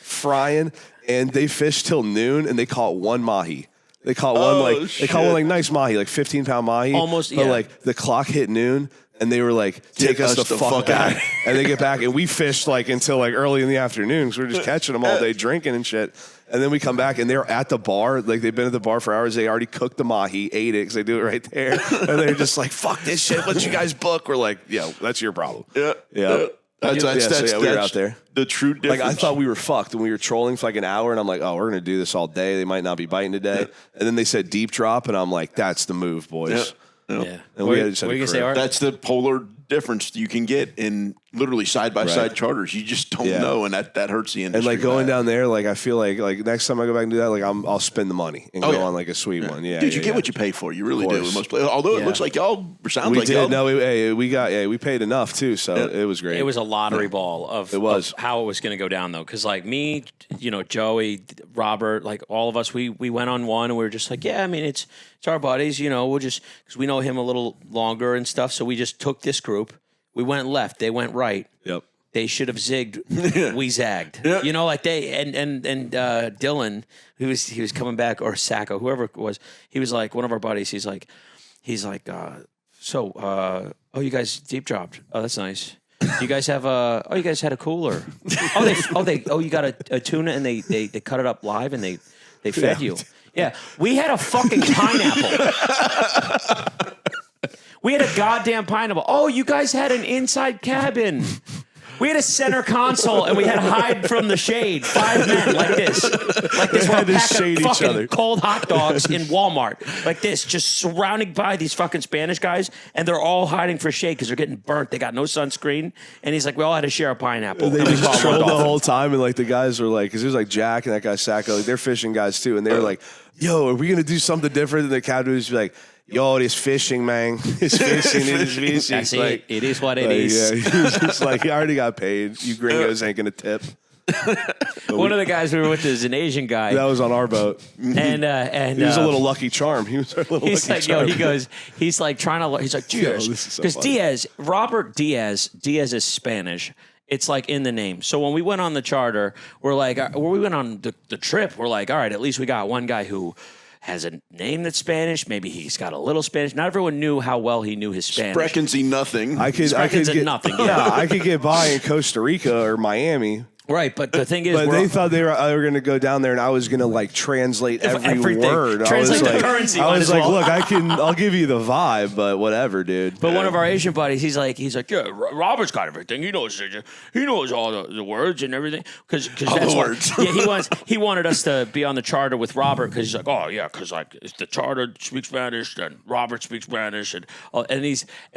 frying. And they fished till noon, and they caught 1 mahi. They caught one like nice mahi, like 15-pound mahi. Almost, but yeah. like the clock hit noon, and they were like, "Take us the fuck out!" And they get back, and we fished like until like early in the afternoon because we were just catching them all day, drinking and shit. And then we come back, and they're at the bar. Like they've been at the bar for hours. They already cooked the mahi, ate it because they do it right there. And they're just like, "Fuck this shit! What you guys book?" We're like, "Yeah, that's your problem." Yeah. That's we were out there. The true difference. Like I thought we were fucked when we were trolling for like an hour, and I'm like, "Oh, we're gonna do this all day. They might not be biting today." And then they said deep drop, and I'm like, "That's the move, boys." Yeah. And What are you gonna say, Art? That's the polar difference you can get in literally side-by-side charters. You just don't know, and that hurts the industry. And like going down there, like I feel like next time I go back and do that, like I'll spend the money and go on like a sweet one. Yeah, dude, you get what you pay for. You really do. Most places, although it looks like y'all sounds like did. y'all. No, we paid enough too, so it was great. It was a lottery ball of how it was going to go down, though. Because like me, Joey, Robert, like all of us, we went on one, and we were just like, yeah, I mean, it's our buddies, we'll just because we know him a little longer and stuff. So we just took this group. We went left. They went right. Yep. They should have zigged. We zagged. Yep. Like they and Dylan, he was coming back, or Sacco, whoever it was. He was like one of our buddies. He's like, so you guys deep dropped. Oh, that's nice. You guys have you guys had a cooler. You got a tuna, and they cut it up live, and they fed you. Yeah, we had a fucking pineapple. We had a goddamn pineapple. Oh, you guys had an inside cabin. We had a center console, and we had to hide from the shade. 5 men like this. Like this. We're a pack of fucking cold hot dogs in Walmart. Like this, just surrounded by these fucking Spanish guys, and they're all hiding for shade because they're getting burnt. They got no sunscreen. And he's like, we all had to share a pineapple. They just trolled the whole time, and like the guys were like, because it was like Jack and that guy Sacco, like they're fishing guys too, and they were like, yo, are we going to do something different? And the captain was like, yo, it's fishing, man. It's fishing. It is fishing. That's it. It is what it is. Yeah, he was just like, he already got paid. You gringos ain't going to tip. One of the guys we were with is an Asian guy. That was on our boat. And he was a little Lucky Charm. He was a little he's Lucky like, Charm. he's like trying to, he's like, cheers. Because Diaz, Robert Diaz is Spanish. It's like in the name. So when we went on the charter, we're like, when we went on the trip, we're like, all right, at least we got one guy who has a name that's Spanish. Maybe he's got a little Spanish. Not everyone knew how well he knew his Spanish. Sprechen nothing. I could get nothing. Yeah, I could get by in Costa Rica or Miami. Right, but the thing is, but they thought they were going to go down there, and I was going to like translate everything. Word. Translate the currency. I was like, look, I'll give you the vibe, but whatever, dude. But one of our Asian buddies, he's like, yeah, Robert's got everything. He knows all the words and everything. Because that's the words. Yeah, he wanted us to be on the charter with Robert because he's like, oh yeah, because like if the charter speaks Spanish, then Robert speaks Spanish, and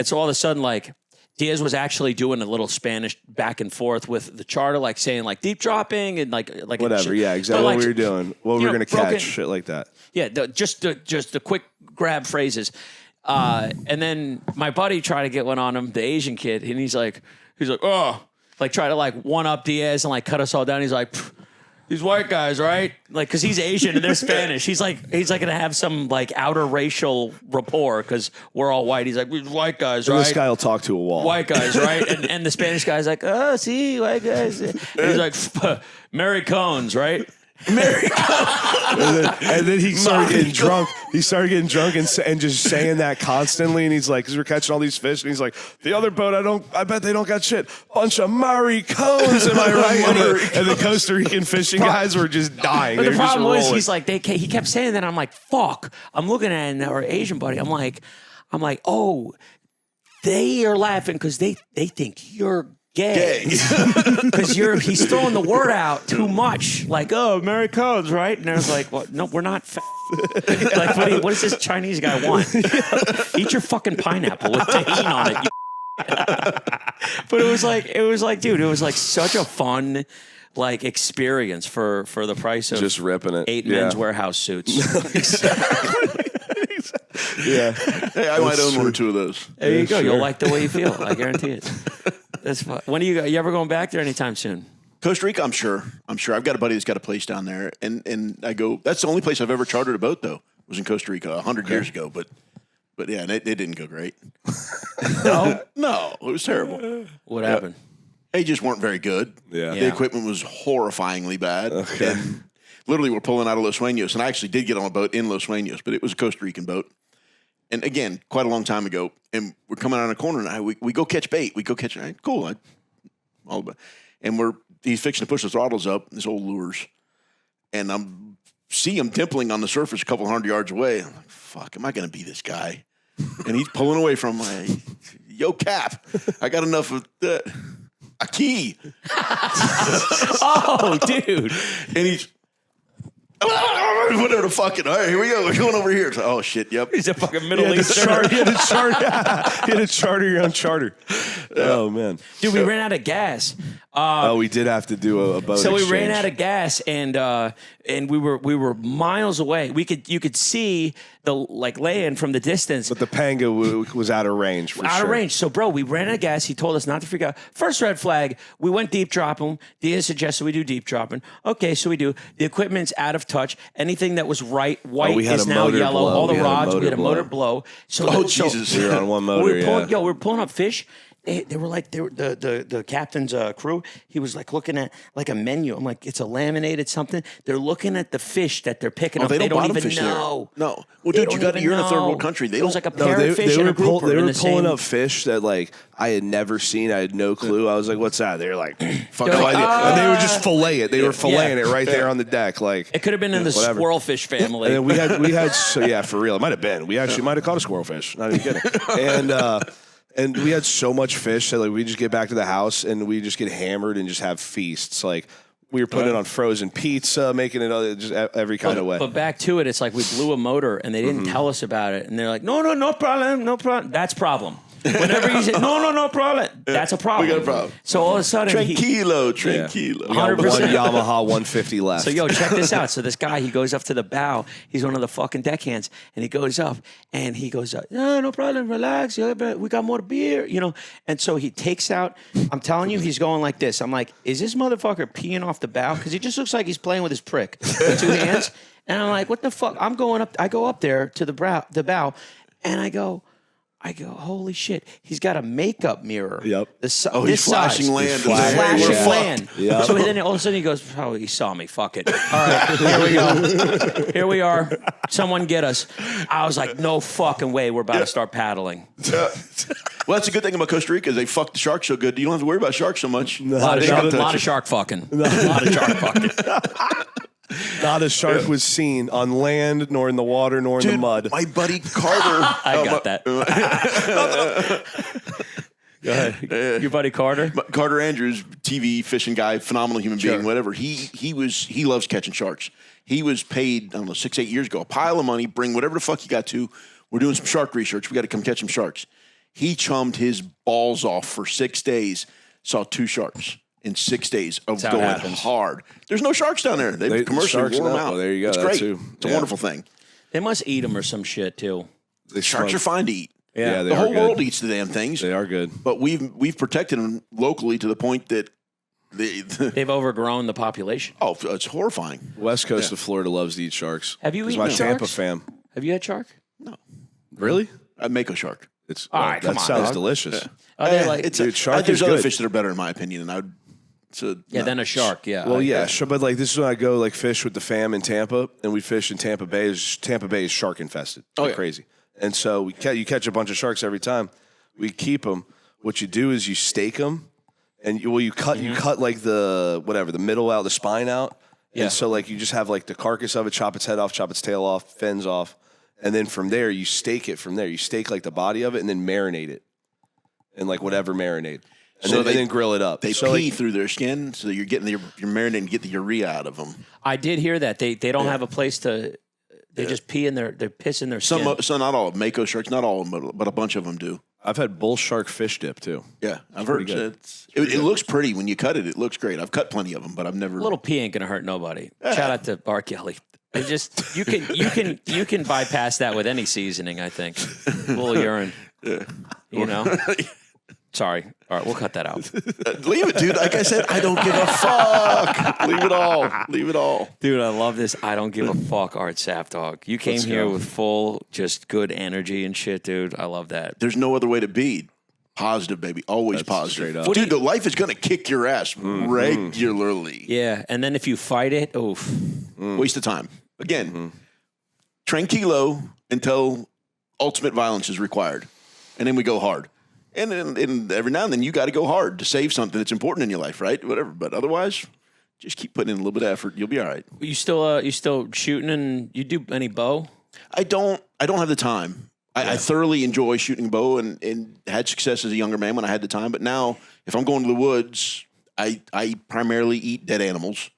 so all of a sudden like. Diaz was actually doing a little Spanish back and forth with the charter, like saying like deep dropping and like whatever. Yeah, exactly what we were doing. What we were going to catch, shit like that. Yeah, just the quick grab phrases. And then my buddy tried to get one on him, the Asian kid, and he's like, oh, like try to like one up Diaz and like cut us all down. He's like, these white guys, right? Like, because he's Asian and they're Spanish. He's like gonna have some like outer racial rapport because we're all white. He's like, these white guys, right? And this guy will talk to a wall. White guys, right? And the Spanish guy's like, oh, see, white guys. And he's like, Mary Cones, right? Mary Cones. and then he started getting drunk. He started getting drunk and just saying that constantly. And he's like, because we're catching all these fish. And he's like, the other boat, I bet they don't got shit. Bunch of Mary Cones, am I right? And the Costa Rican fishing guys were just dying. But the problem was, he's like, he kept saying that. I'm like, fuck. I'm looking at our Asian buddy. I'm like, oh, they are laughing because they think you're gay. Because he's throwing the word out too much. Like, oh, Americans, right? And I was like, well, no, we're not like, what does this Chinese guy want? Eat your fucking pineapple with tahini on it. But it was like, dude, it was like such a fun like experience for the price of just ripping it. 8 men's warehouse suits. Yeah. Hey, I might own one or two of those. There you go. Sure. You'll like the way you feel. I guarantee it. That's fun. When are you ever going back there anytime soon? Costa Rica, I'm sure. I've got a buddy that's got a place down there, and I go. That's the only place I've ever chartered a boat though. Was in Costa Rica 100 years ago, but yeah, it didn't go great. No, it was terrible. What happened? They just weren't very good. Yeah. The equipment was horrifyingly bad. Okay. And literally, we're pulling out of Los Sueños, and I actually did get on a boat in Los Sueños, but it was a Costa Rican boat. And again, quite a long time ago, and we're coming around a corner, and we go catch bait. We go catch it. Cool. And he's fixing to push the throttles up, this old lures, and see him dimpling on the surface a couple 100 yards away. I'm like, fuck, am I going to be this guy? And he's pulling away from my, yo, Cap, I got enough of a key. Oh, dude. And he's, whatever the fucking, all right, here we go. We're going over here. So, oh, shit, yep. He's a fucking Middle Eastern. He had to charter your own charter. Oh, man. Dude, we ran out of gas. We did have to do a boat So exchange. we ran out of gas, and we were miles away. You could see the land from the distance. But the Panga was out of range for Out sure. of range. So, bro, we ran out of gas. He told us not to freak out. First red flag, we went deep dropping. Diaz suggested we do deep dropping. Okay, so we do. The equipment's out of touch. Anything that was white we had is a now motor yellow. blow. All the We had a rods, we had a motor motor blow. So, Jesus. We were on one motor, we were pulling up fish. They were the captain's crew. He was like looking at like a menu. I'm like, it's a laminated something. They're looking at the fish that they're picking up. They don't even fish know. There. No. Well, dude, you're in a third world country. It was like a pair of fish they and a were grouper. They in were the pulling same, up fish that like I had never seen. I had no clue. I was like, "What's that?" They were like, "Fuck They're no like, idea." And they were just fillet it. They were filleting it right there on the deck. Like it could have been in the whatever. squirrelfish family. And then we had so yeah, for real. It might have been. We actually might have caught a squirrelfish. Not even kidding. And we had so much fish that like we just get back to the house and we just get hammered and just have feasts. Like we were putting it on frozen pizza, making it just every kind of way. But back to it, it's like we blew a motor and they didn't tell us about it. And they're like, no problem. That's problem. Whenever you say, no problem, that's a problem. We got a problem. So all of a sudden, Tranquilo. We got 100%. one Yamaha 150 left. So, check this out. So this guy, he goes up to the bow. He's one of the fucking deckhands. And he goes up and he goes, no problem, relax. We got more beer, And so he takes out, I'm telling you, he's going like this. I'm like, is this motherfucker peeing off the bow? Because he just looks like he's playing with his prick with 2 hands. And I'm like, what the fuck? I go up there to the bow and I go, holy shit! He's got a makeup mirror. Yep. He's flashing land. He's flashing land. Yep. So then all of a sudden he goes, "Oh, he saw me. Fuck it. All right, here we go. Here we are. Someone get us." I was like, "No fucking way. We're about to start paddling." Well, that's a good thing about Costa Rica is they fuck the sharks so good. You don't have to worry about sharks so much. A lot of shark fucking. A lot of shark fucking. Not a shark was seen on land, nor in the water, nor in the mud. My buddy Carter. I got that. Go ahead. Your buddy Carter? Carter Andrews, TV fishing guy, phenomenal human being, whatever. He loves catching sharks. He was paid, I don't know, 6-8 years ago, a pile of money, bring whatever the fuck you got to. We're doing some shark research. We got to come catch some sharks. He chummed his balls off for 6 days, saw 2 sharks. In 6 days of going hard. There's no sharks down there. They commercially wore them out. Well, there you go. It's That great. too. It's a wonderful thing. They must eat them or some shit too. Sharks are fine to eat. Yeah, the whole world eats the damn things. They are good. But we've protected them locally to the point that they've overgrown the population. Oh, it's horrifying. West Coast of Florida loves to eat sharks. Have you eaten my sharks? Tampa fam. Have you had shark? No. Really? A mako shark. It's all right. That sounds delicious. Yeah. Are they like? Dude, shark there's is other good. fish that are better in my opinion, and then a shark. Yeah. Well, yeah, sure, but like this is when I go like fish with the fam in Tampa, and we fish in Tampa Bay. Tampa Bay is shark infested. Like crazy. And so you catch a bunch of sharks every time. We keep them. What you do is you stake them, and you cut like the middle out, the spine out. Yeah. And so like you just have like the carcass of it, chop its head off, chop its tail off, fins off, and then from there you stake it. From there you stake like the body of it, and then marinate it, and like whatever marinade. and then grill it up. They pee through their skin, so you're getting you're marinating to get the urea out of them. I did hear that they don't have a place to. They just pee in they piss in their skin. Some not all mako sharks, not all of them, but a bunch of them do. I've had bull shark fish dip too. Yeah, I've heard it looks pretty when you cut it. It looks great. I've cut plenty of them, but I've never. A little pee ain't gonna hurt nobody. Shout out to R. Kelly. It just you can bypass that with any seasoning. I think a little urine. Yeah. You know. Sorry. All right, we'll cut that out. Leave it, dude. Like I said, I don't give a fuck. Leave it all. Leave it all. Dude, I love this. I don't give a fuck, Art Sapp, dog. You came here with full, just good energy and shit, dude. I love that. There's no other way to be. Positive, baby. Always positive. Dude, the life is going to kick your ass regularly. Yeah, and then if you fight it, oof. Waste of time. Again, tranquilo until ultimate violence is required. And then we go hard. And every now and then you got to go hard to save something that's important in your life, right? Whatever. But otherwise, just keep putting in a little bit of effort. You'll be all right. You still shooting, and you do any bow? I don't have the time. I thoroughly enjoy shooting bow and had success as a younger man when I had the time. But now, if I'm going to the woods, I primarily eat dead animals.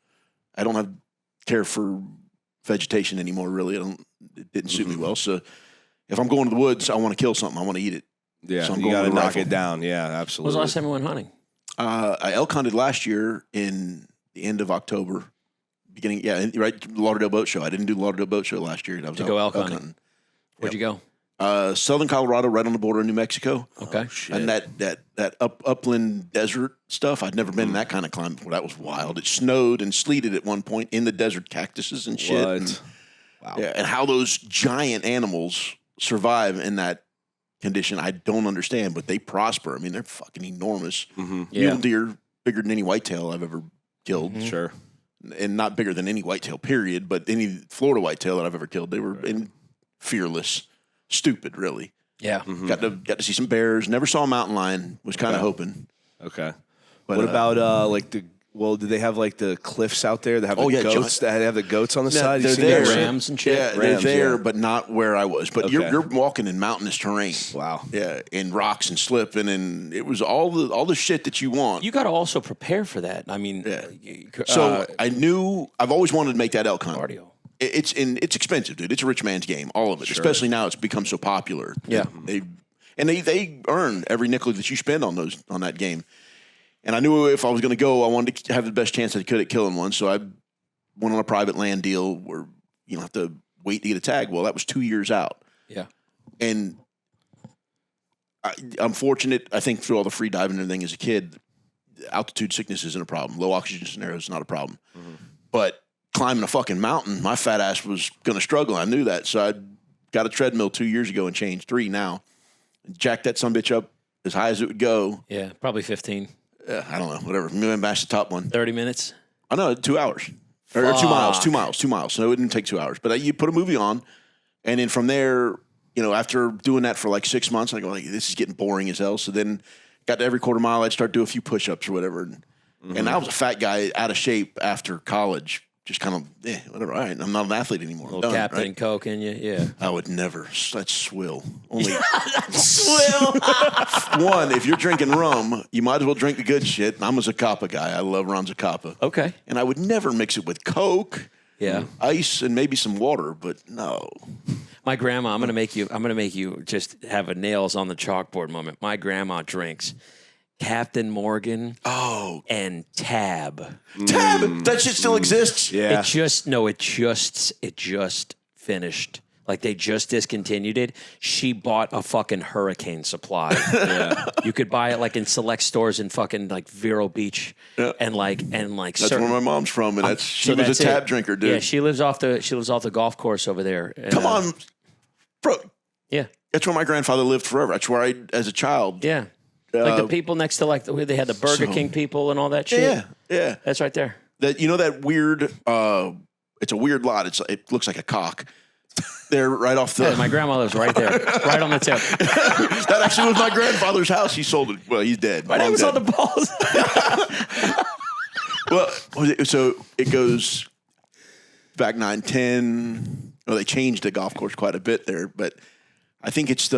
I don't have care for vegetation anymore, really. It didn't suit me well. So if I'm going to the woods, I want to kill something. I want to eat it. Yeah, so you got to knock it down. Yeah, absolutely. When was the last time you went hunting? I elk hunted last year in the end of October. Right, Lauderdale Boat Show. I didn't do the Lauderdale Boat Show last year. I was go elk hunting. Where'd you go? Southern Colorado, right on the border of New Mexico. Okay. And that upland desert stuff, I'd never been in that kind of climate before. That was wild. It snowed and sleeted at one point in the desert, cactuses and shit. Wow. Yeah, and how those giant animals survive in that condition, I don't understand, but they prosper. I mean, they're fucking enormous. Mule deer, bigger than any whitetail I've ever killed. Sure. And not bigger than any whitetail, period, but any Florida whitetail that I've ever killed. They were fearless. Stupid, really. Yeah. Got to see some bears. Never saw a mountain lion. Was kind of hoping. Okay. But, what about do they have like the cliffs out there that have goats? That have the goats on the side? They're there. Rams and shit? Yeah, they're there, but not where I was. But you're walking in mountainous terrain. Wow. Yeah, and rocks and slipping, and it was all the shit that you want. You got to also prepare for that. I mean, so I knew I've always wanted to make that elk hunt. Cardio. It's expensive, dude. It's a rich man's game, all of it. Sure. Especially now, it's become so popular. Yeah, they earn every nickel that you spend on that game. And I knew if I was going to go, I wanted to have the best chance I could at killing one. So I went on a private land deal where you don't have to wait to get a tag. Well, that was 2 years out. Yeah, and I'm fortunate. I think through all the free diving and everything as a kid, altitude sickness isn't a problem. Low oxygen scenarios is not a problem. But climbing a fucking mountain, my fat ass was going to struggle. I knew that. So I got a treadmill 2 years ago and changed 3 now. Jacked that sumbitch up as high as it would go. Yeah, probably 15. I don't know, whatever. Maybe I bashed the top one. 30 minutes? I know, 2 hours. Or 2 miles, 2 miles, 2 miles. So it didn't take 2 hours. But you put a movie on, and then from there, after doing that for like 6 months, I go, this is getting boring as hell. So then got to every quarter mile, I'd start doing a few push-ups or whatever. And I was a fat guy out of shape after college. Just kind of, whatever. All right, I'm not an athlete anymore. Little Captain and Coke in you, yeah. I would never. That's swill. Only that's swill. One, if you're drinking rum, you might as well drink the good shit. I'm a Zacapa guy. I love rum Zacapa. Okay. And I would never mix it with Coke, ice, and maybe some water. But no. My grandma, I'm gonna make you just have a nails on the chalkboard moment. My grandma drinks Captain Morgan and Tab. Tab? That shit still exists? Yeah. It just finished. Like they just discontinued it. She bought a fucking hurricane supply. You could buy it like in select stores in fucking like Vero Beach and like that's where my mom's from, and she was a Tab drinker, dude. Yeah, she lives off the golf course over there. Come on, bro. Yeah. That's where my grandfather lived forever. That's where as a child. Yeah. Like the people next to they had the Burger King people and all that shit. Yeah. That's right there. That weird, it's a weird lot. It looks like a cock. They're right off the... Yeah, my grandma lives right there, right on the tip. That actually was my grandfather's house. He sold it. Well, he's dead. My name was on the balls. Well, so it goes back 9, 10. Well, they changed the golf course quite a bit there, but I think it's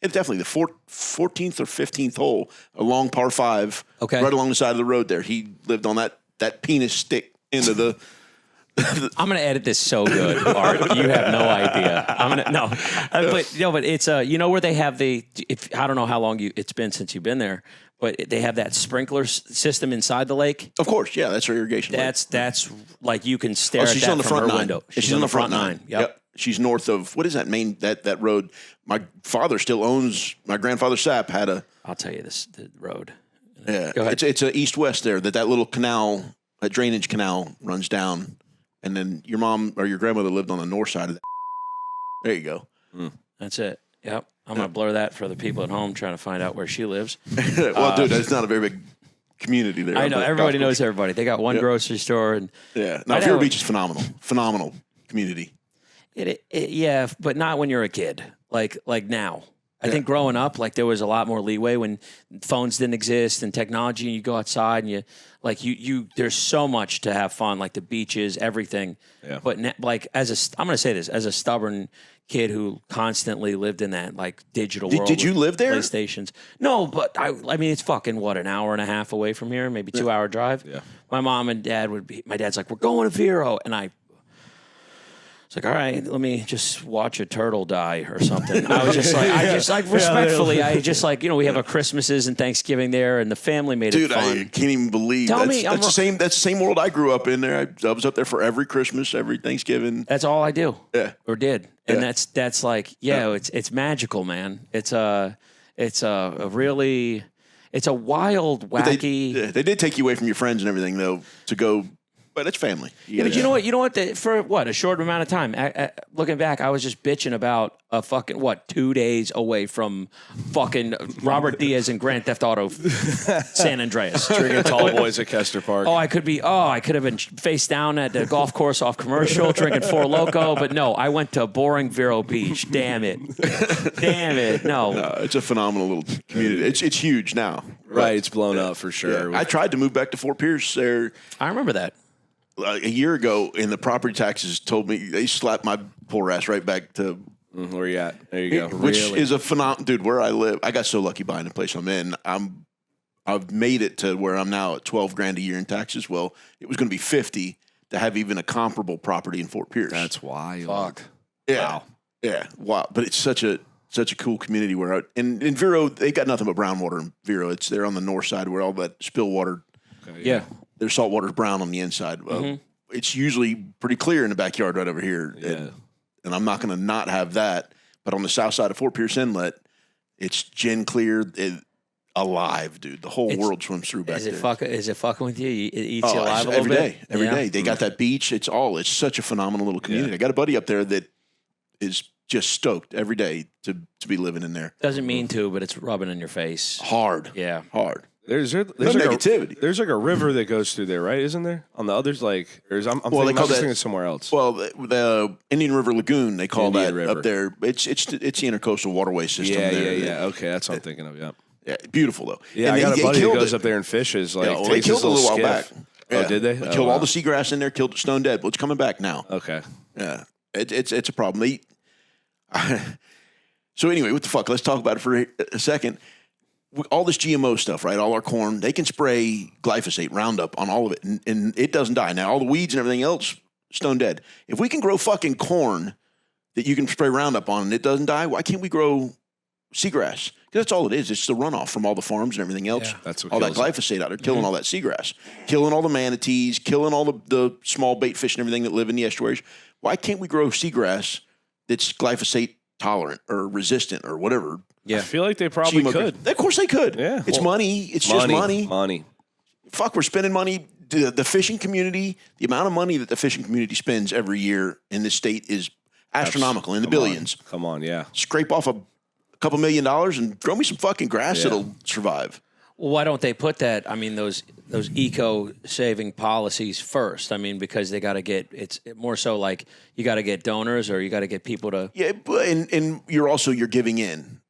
It's definitely the 14th or 15th hole, a long par 5, Okay. right along the side of the road there. He lived on that penis stick into the. I'm gonna edit this so good, Art. You have no idea. But it's you know where they have I don't know how long it's been since you've been there, but they have that sprinkler system inside the lake. Of course, yeah, that's her irrigation. That's like you can stare at she's that on the from front her nine. window. She's on the front nine. Yep. She's north of what is that main that road? My father still owns. My grandfather Sapp had a. I'll tell you the road. Yeah, Go ahead. it's a east-west there. That little canal, that drainage canal runs down, and then your mom or your grandmother lived on the north side of that. There you go. That's it. Yep. I'm gonna blur that for the people at home trying to find out where she lives. Well, dude, that's not a very big community there. I know everybody knows everybody. They got one grocery store, and Yeah, no, Vero Beach is phenomenal community. Yeah, but not when you're a kid. Like now. I think growing up, like there was a lot more leeway when phones didn't exist and technology, and you go outside and you there's so much to have fun, like the beaches, everything. Yeah. But I'm going to say this, as a stubborn kid who constantly lived in that like digital world. Did you with live there? PlayStations. No, but I mean, it's fucking an hour and a half away from here, maybe 2 hour drive. Yeah. My mom and dad my dad's like, we're going to Vero. And it's like, all right, let me just watch a turtle die or something. I was just like, respectfully, we have our Christmases and Thanksgiving there, and the family made it fun. I can't even believe that's the same world I grew up in there. I was up there for every Christmas, every Thanksgiving. That's all I do. Yeah. Or did. And that's like, it's magical, man. It's a wild, wacky. They did take you away from your friends and everything though to go. But it's family. But you know what? For a short amount of time, looking back, I was just bitching about a fucking 2 days away from fucking Robert Diaz and Grand Theft Auto San Andreas. Drinking tall boys at Kester Park. I could have been face down at the golf course off Commercial drinking Four Loko, but no, I went to boring Vero Beach. Damn it. No, it's a phenomenal little community. It's huge now. Right, it's blown up for sure. Yeah. I tried to move back to Fort Pierce there. I remember that. A year ago, and the property taxes told me they slapped my poor ass right back to where you at? There you go. Which is a phenomenal dude. Where I live, I got so lucky buying the place I'm in. I've made it to where I'm now at $12,000 a year in taxes. Well, it was going to be 50 to have even a comparable property in Fort Pierce. That's wild. Fuck. Yeah. Wow. Yeah. Wow. But it's such a cool community where in Vero they got nothing but brown water in Vero. It's there on the north side where all that spill water. Okay, Yeah. Their salt water's brown on the inside. It's usually pretty clear in the backyard right over here. Yeah. And I'm not going to not have that. But on the south side of Fort Pierce Inlet, it's gin clear, alive, dude. The whole world swims through back there. Is it fucking with you? It eats you alive a little every bit? day. Every day. They got that beach. It's such a phenomenal little community. I got a buddy up there that is just stoked every day to be living in there. Doesn't mean to, but it's rubbing in your face. Hard. Yeah. Hard. There's no like negativity. There's like a river that goes through there, right? Isn't there? On the others, I'm thinking somewhere else. Well, the Indian River Lagoon, they call Indian that River. up there. It's the intercoastal waterway system. Yeah. Okay, that's what I'm thinking of. Yeah. Yeah, beautiful though. Yeah, and I got a buddy that goes it. up there and fishes. They killed it a little while back. Oh, did they? They killed all the seagrass in there. Killed it stone dead. Well, it's coming back now. Okay. Yeah, it's a problem. So anyway, what the fuck? Let's talk about it for a second. All this GMO stuff, right? All our corn, they can spray glyphosate, Roundup on all of it, and it doesn't die. Now, all the weeds and everything else, stone dead. If we can grow fucking corn that you can spray Roundup on and it doesn't die, why can't we grow seagrass? Because that's all it is. It's the runoff from all the farms and everything else. Yeah, that's what all that kills it. glyphosate out there, killing all that seagrass, killing all the manatees, killing all the small bait fish and everything that live in the estuaries. Why can't we grow seagrass that's glyphosate tolerant or resistant or whatever? Yeah. I feel like they probably could. Of course they could. Yeah. It's money. It's just money. Money. Fuck, we're spending money. The fishing community, the amount of money that the fishing community spends every year in this state is astronomical, in the billions. Come on, yeah. Scrape off a couple $1 million and grow me some fucking grass that'll survive. Well, why don't they put that? I mean, those eco-saving policies first. I mean, because they got to get. It's more so like you got to get donors or you got to get people to. Yeah, but and you're giving in.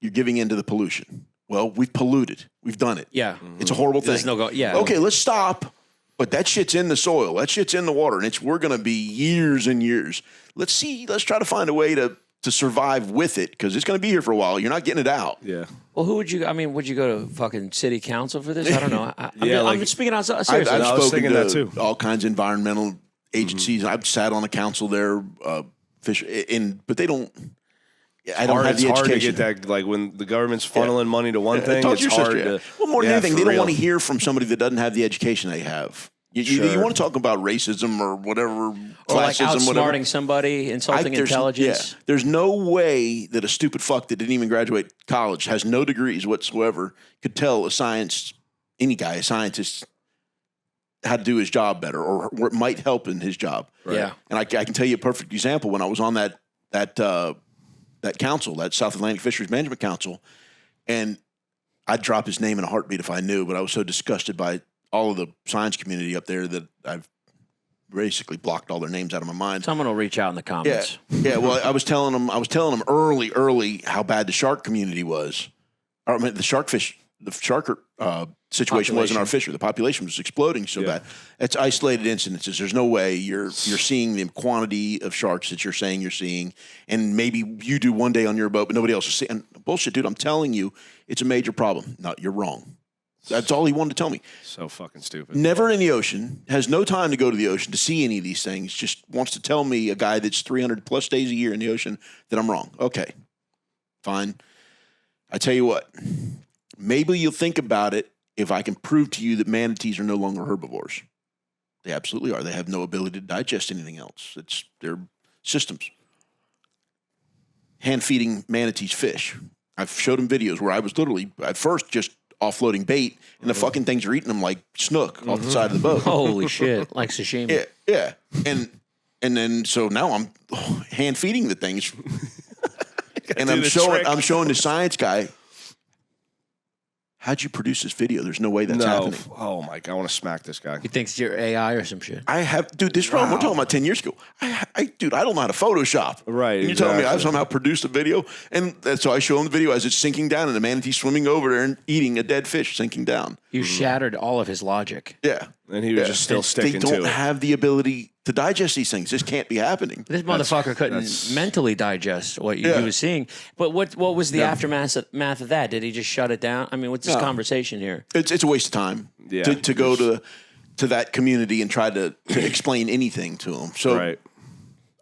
You're giving in to the pollution. Well, we've polluted. We've done it. Yeah. It's a horrible thing. There's no yeah. Okay, let's stop. But that shit's in the soil. That shit's in the water, and we're going to be years and years. Let's try to find a way to to survive with it because it's going to be here for a while. You're not getting it out. Yeah. Well, who would you? I mean, would you go to fucking city council for this? I don't know. I'm speaking out seriously. I've spoken that to too. all kinds of environmental agencies. I've sat on a council there, but they don't. I don't have the hard education. to get that. Like when the government's funneling money to one thing, Talk it's to your hard sister, to. Well, more than anything, they don't real. want to hear from somebody that doesn't have the education they have. You want to talk about racism or whatever, or like classism, outsmarting whatever. somebody, insulting intelligence. Yeah, there's no way that a stupid fuck that didn't even graduate college, has no degrees whatsoever, could tell a scientist, how to do his job better or what might help in his job. Right? Yeah. And I can tell you a perfect example. When I was on that council, that South Atlantic Fisheries Management Council, and I'd drop his name in a heartbeat if I knew, but I was so disgusted by all of the science community up there that I've basically blocked all their names out of my mind. Someone will reach out in the comments. Yeah. Well, I was telling them early how bad the shark community was. Or, I mean, the shark situation was in our fishery. The population was exploding so bad. It's isolated incidences. There's no way you're seeing the quantity of sharks that you're saying you're seeing, and maybe you do one day on your boat, but nobody else is seeing. Bullshit, dude. I'm telling you, it's a major problem. No, you're wrong. That's all he wanted to tell me. So fucking stupid. Never in the ocean, has no time to go to the ocean to see any of these things, just wants to tell me, a guy that's 300 plus days a year in the ocean, that I'm wrong. Okay, fine. I tell you what, maybe you'll think about it if I can prove to you that manatees are no longer herbivores. They absolutely are. They have no ability to digest anything else. It's their systems. Hand-feeding manatees fish. I've showed them videos where I was literally, at first, just offloading bait, and the fucking things are eating them like snook off the side of the boat. Holy shit, like sashimi. Yeah. And then so now I'm hand feeding the things, and I'm showing the science guy. How'd you produce this video? There's no way that's happening. Oh my God, I want to smack this guy. He thinks you're AI or some shit. I have, dude. This problem we're talking about 10 years ago. I don't know how to Photoshop. Right. And you're telling me I've somehow produced a video, and so I show him the video as it's sinking down, and the manatee's swimming over there and eating a dead fish sinking down. You shattered all of his logic. Yeah. And he was just still sticking to it. They don't have the ability to digest these things. This can't be happening. This motherfucker couldn't mentally digest what he was seeing. But what was the aftermath of that? Did he just shut it down? I mean, what's this conversation here? It's a waste of time to go to that community and try to explain anything to them. So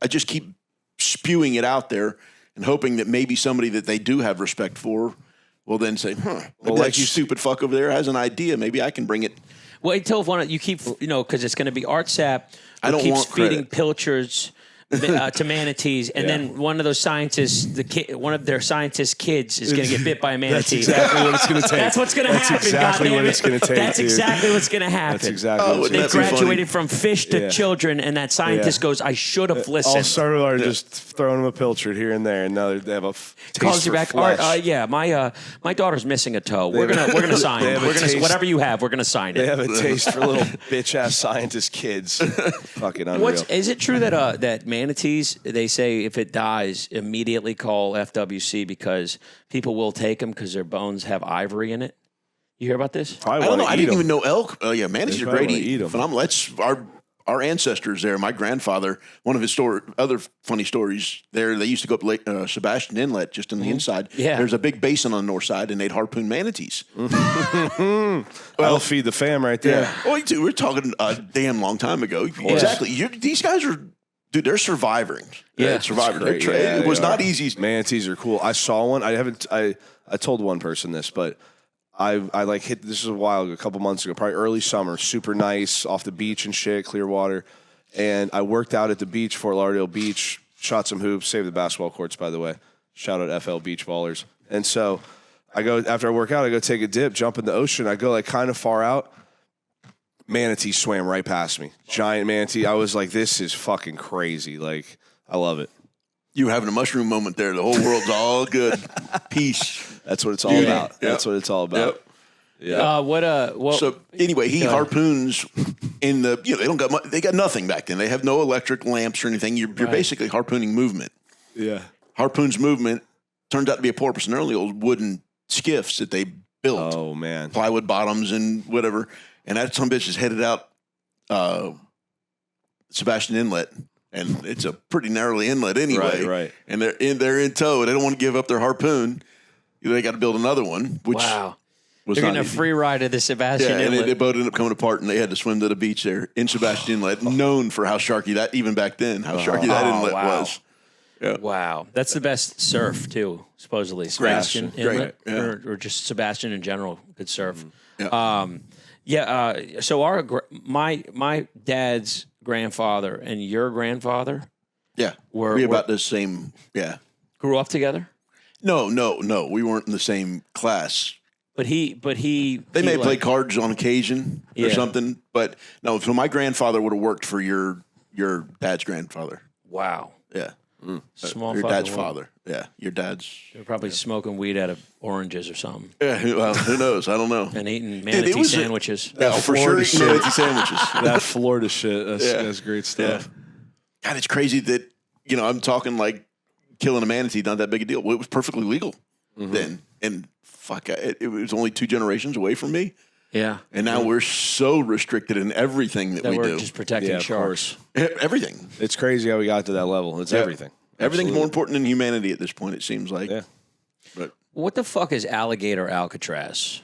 I just keep spewing it out there and hoping that maybe somebody that they do have respect for will then say, maybe that you stupid fuck over there has an idea. Maybe I can bring it. Wait till you keep, because it's going to be Art Sapp who don't keeps want feeding credit. pilchards to manatees, and then one of those scientists, one of their scientist kids, is going to get bit by a manatee. That's exactly what it's going to take. That's what's going to happen. Exactly what it's going to take. That's exactly what's going to happen. That's exactly what's They going to happen. graduated from fish to children, and that scientist goes, "I should have listened." All started are just throwing him a pilchard here and there, and now they have a taste Calls you for back. flesh. My daughter's missing a toe. We're gonna sign. Whatever you have, we're gonna sign it. They have a taste for little bitch ass scientist kids. Fucking unreal. Is it true that that manatees, they say if it dies, immediately call FWC because people will take them because their bones have ivory in it? You hear about this? I don't know. I didn't even know elk. Manatees are great to eat. them. Phenomenal. That's our ancestors there. My grandfather, one of his other funny stories there, they used to go up Lake Sebastian Inlet just on the inside. Yeah. There's a big basin on the north side, and they'd harpoon manatees. I'll feed the fam right there. Yeah. Well, we're talking a damn long time ago. Exactly. These guys are... Dude, they're surviving. Yeah, surviving. Great. It was not easy. Manatees are cool. I saw one. I told one person this, but I like hit. This is a while ago, a couple months ago, probably early summer. Super nice, off the beach and shit, clear water. And I worked out at the beach, Fort Lauderdale Beach. Shot some hoops. Saved the basketball courts, by the way. Shout out FL Beach Ballers. And so I go after I work out. I go take a dip, jump in the ocean. I go like kind of far out. Manatee swam right past me. Giant manatee. I was like, this is fucking crazy. Like, I love it. You were having a mushroom moment there. The whole world's all good. Peace. That's what it's all about. Yep. That's what it's all about. Yep. Yeah. So anyway, he harpoons in the, they got nothing back then. They have no electric lamps or anything. You're basically harpooning movement. Yeah. Harpoons movement turns out to be a porpoise in early old wooden skiffs that they built. Oh, man. Plywood bottoms and whatever. And that some bitch is headed out Sebastian Inlet and it's a pretty narrowly inlet anyway. Right. And they're in tow. They don't want to give up their harpoon. They got to build another one, which was They're not getting a easy. free ride to the Sebastian And Inlet. the boat ended up coming apart, and they had to swim to the beach there in Sebastian Inlet, known for how sharky that, even back then, how sharky that inlet was. Yeah. Wow, that's the best surf too, supposedly. Sebastian Inlet, or just Sebastian in general, good surf. So my dad's grandfather and your grandfather, we about the same. Yeah, grew up together. No, we weren't in the same class. But he They may play cards on occasion or something, but no. So my grandfather would have worked for your dad's grandfather. Wow. Yeah. Small your fucking dad's world. father. Yeah, your dad's. They're probably smoking weed out of oranges or something. Yeah, well, who knows? I don't know. And eating manatee sandwiches. For sure, eating manatee sandwiches. That Florida shit. That's great stuff. Yeah. God, it's crazy that I'm talking like killing a manatee, not that big a deal. Well, it was perfectly legal then, and fuck, it was only 2 generations away from me. Yeah. And now we're so restricted in everything that we we're do. just protecting sharks. Everything. It's crazy how we got to that level. It's everything. Everything's more important than humanity at this point, it seems like. Yeah. But What the fuck is alligator Alcatraz?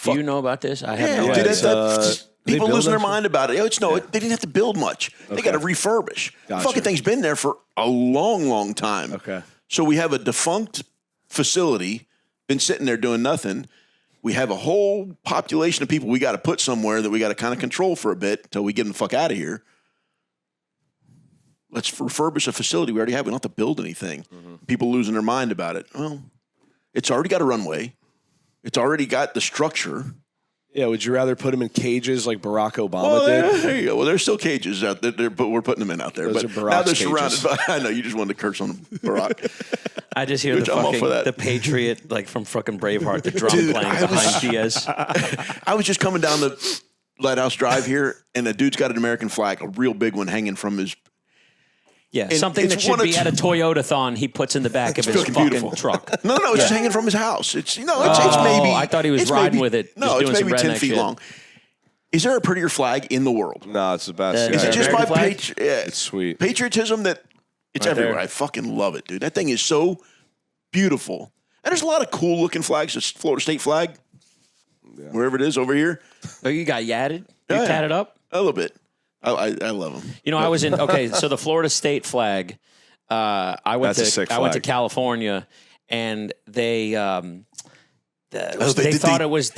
Do you know about this? I have no dude, idea. people losing their mind about it. They didn't have to build much. They got to refurbish. The fucking thing's been there for a long, long time. Okay. So we have a defunct facility, been sitting there doing nothing. We have a whole population of people we got to put somewhere that we got to kind of control for a bit until we get them the fuck out of here. Let's refurbish a facility we already have. We don't have to build anything. People losing their mind about it. Well, it's already got a runway. It's already got the structure. Yeah, would you rather put them in cages like Barack Obama did? There you go. Well, there's still cages out there, but we're putting them in out there. Those But are now Barack's they're surrounded cages. by, I know, you just wanted to curse on Barack. I just hear Which I'm all for that. the Patriot, like from fucking Braveheart, the drum Dude, playing behind Diaz. I was just coming down the Lighthouse Drive here, and a dude's got an American flag, a real big one hanging from his. Yeah, And something it's that should one of be at a Toyota-thon he puts in the back of his fucking fucking beautiful. truck. No, it's just hanging from his house. It's maybe. I thought he was it's riding maybe- with it, No, just it's doing some maybe 10 redneck feet shit. long. Is there a prettier flag in the world? No, it's the best. Is Is there it an just by American flag? it's sweet. patriotism that it's Right everywhere? there. I fucking love it, dude. That thing is so beautiful. And there's a lot of cool looking flags. This Florida State flag, wherever it is over here, Oh, you got yatted? You Yeah. tatted up? a little bit. I love them. You know, I was in so the Florida State flag. I went That's a sick to flag. California, and they they thought it was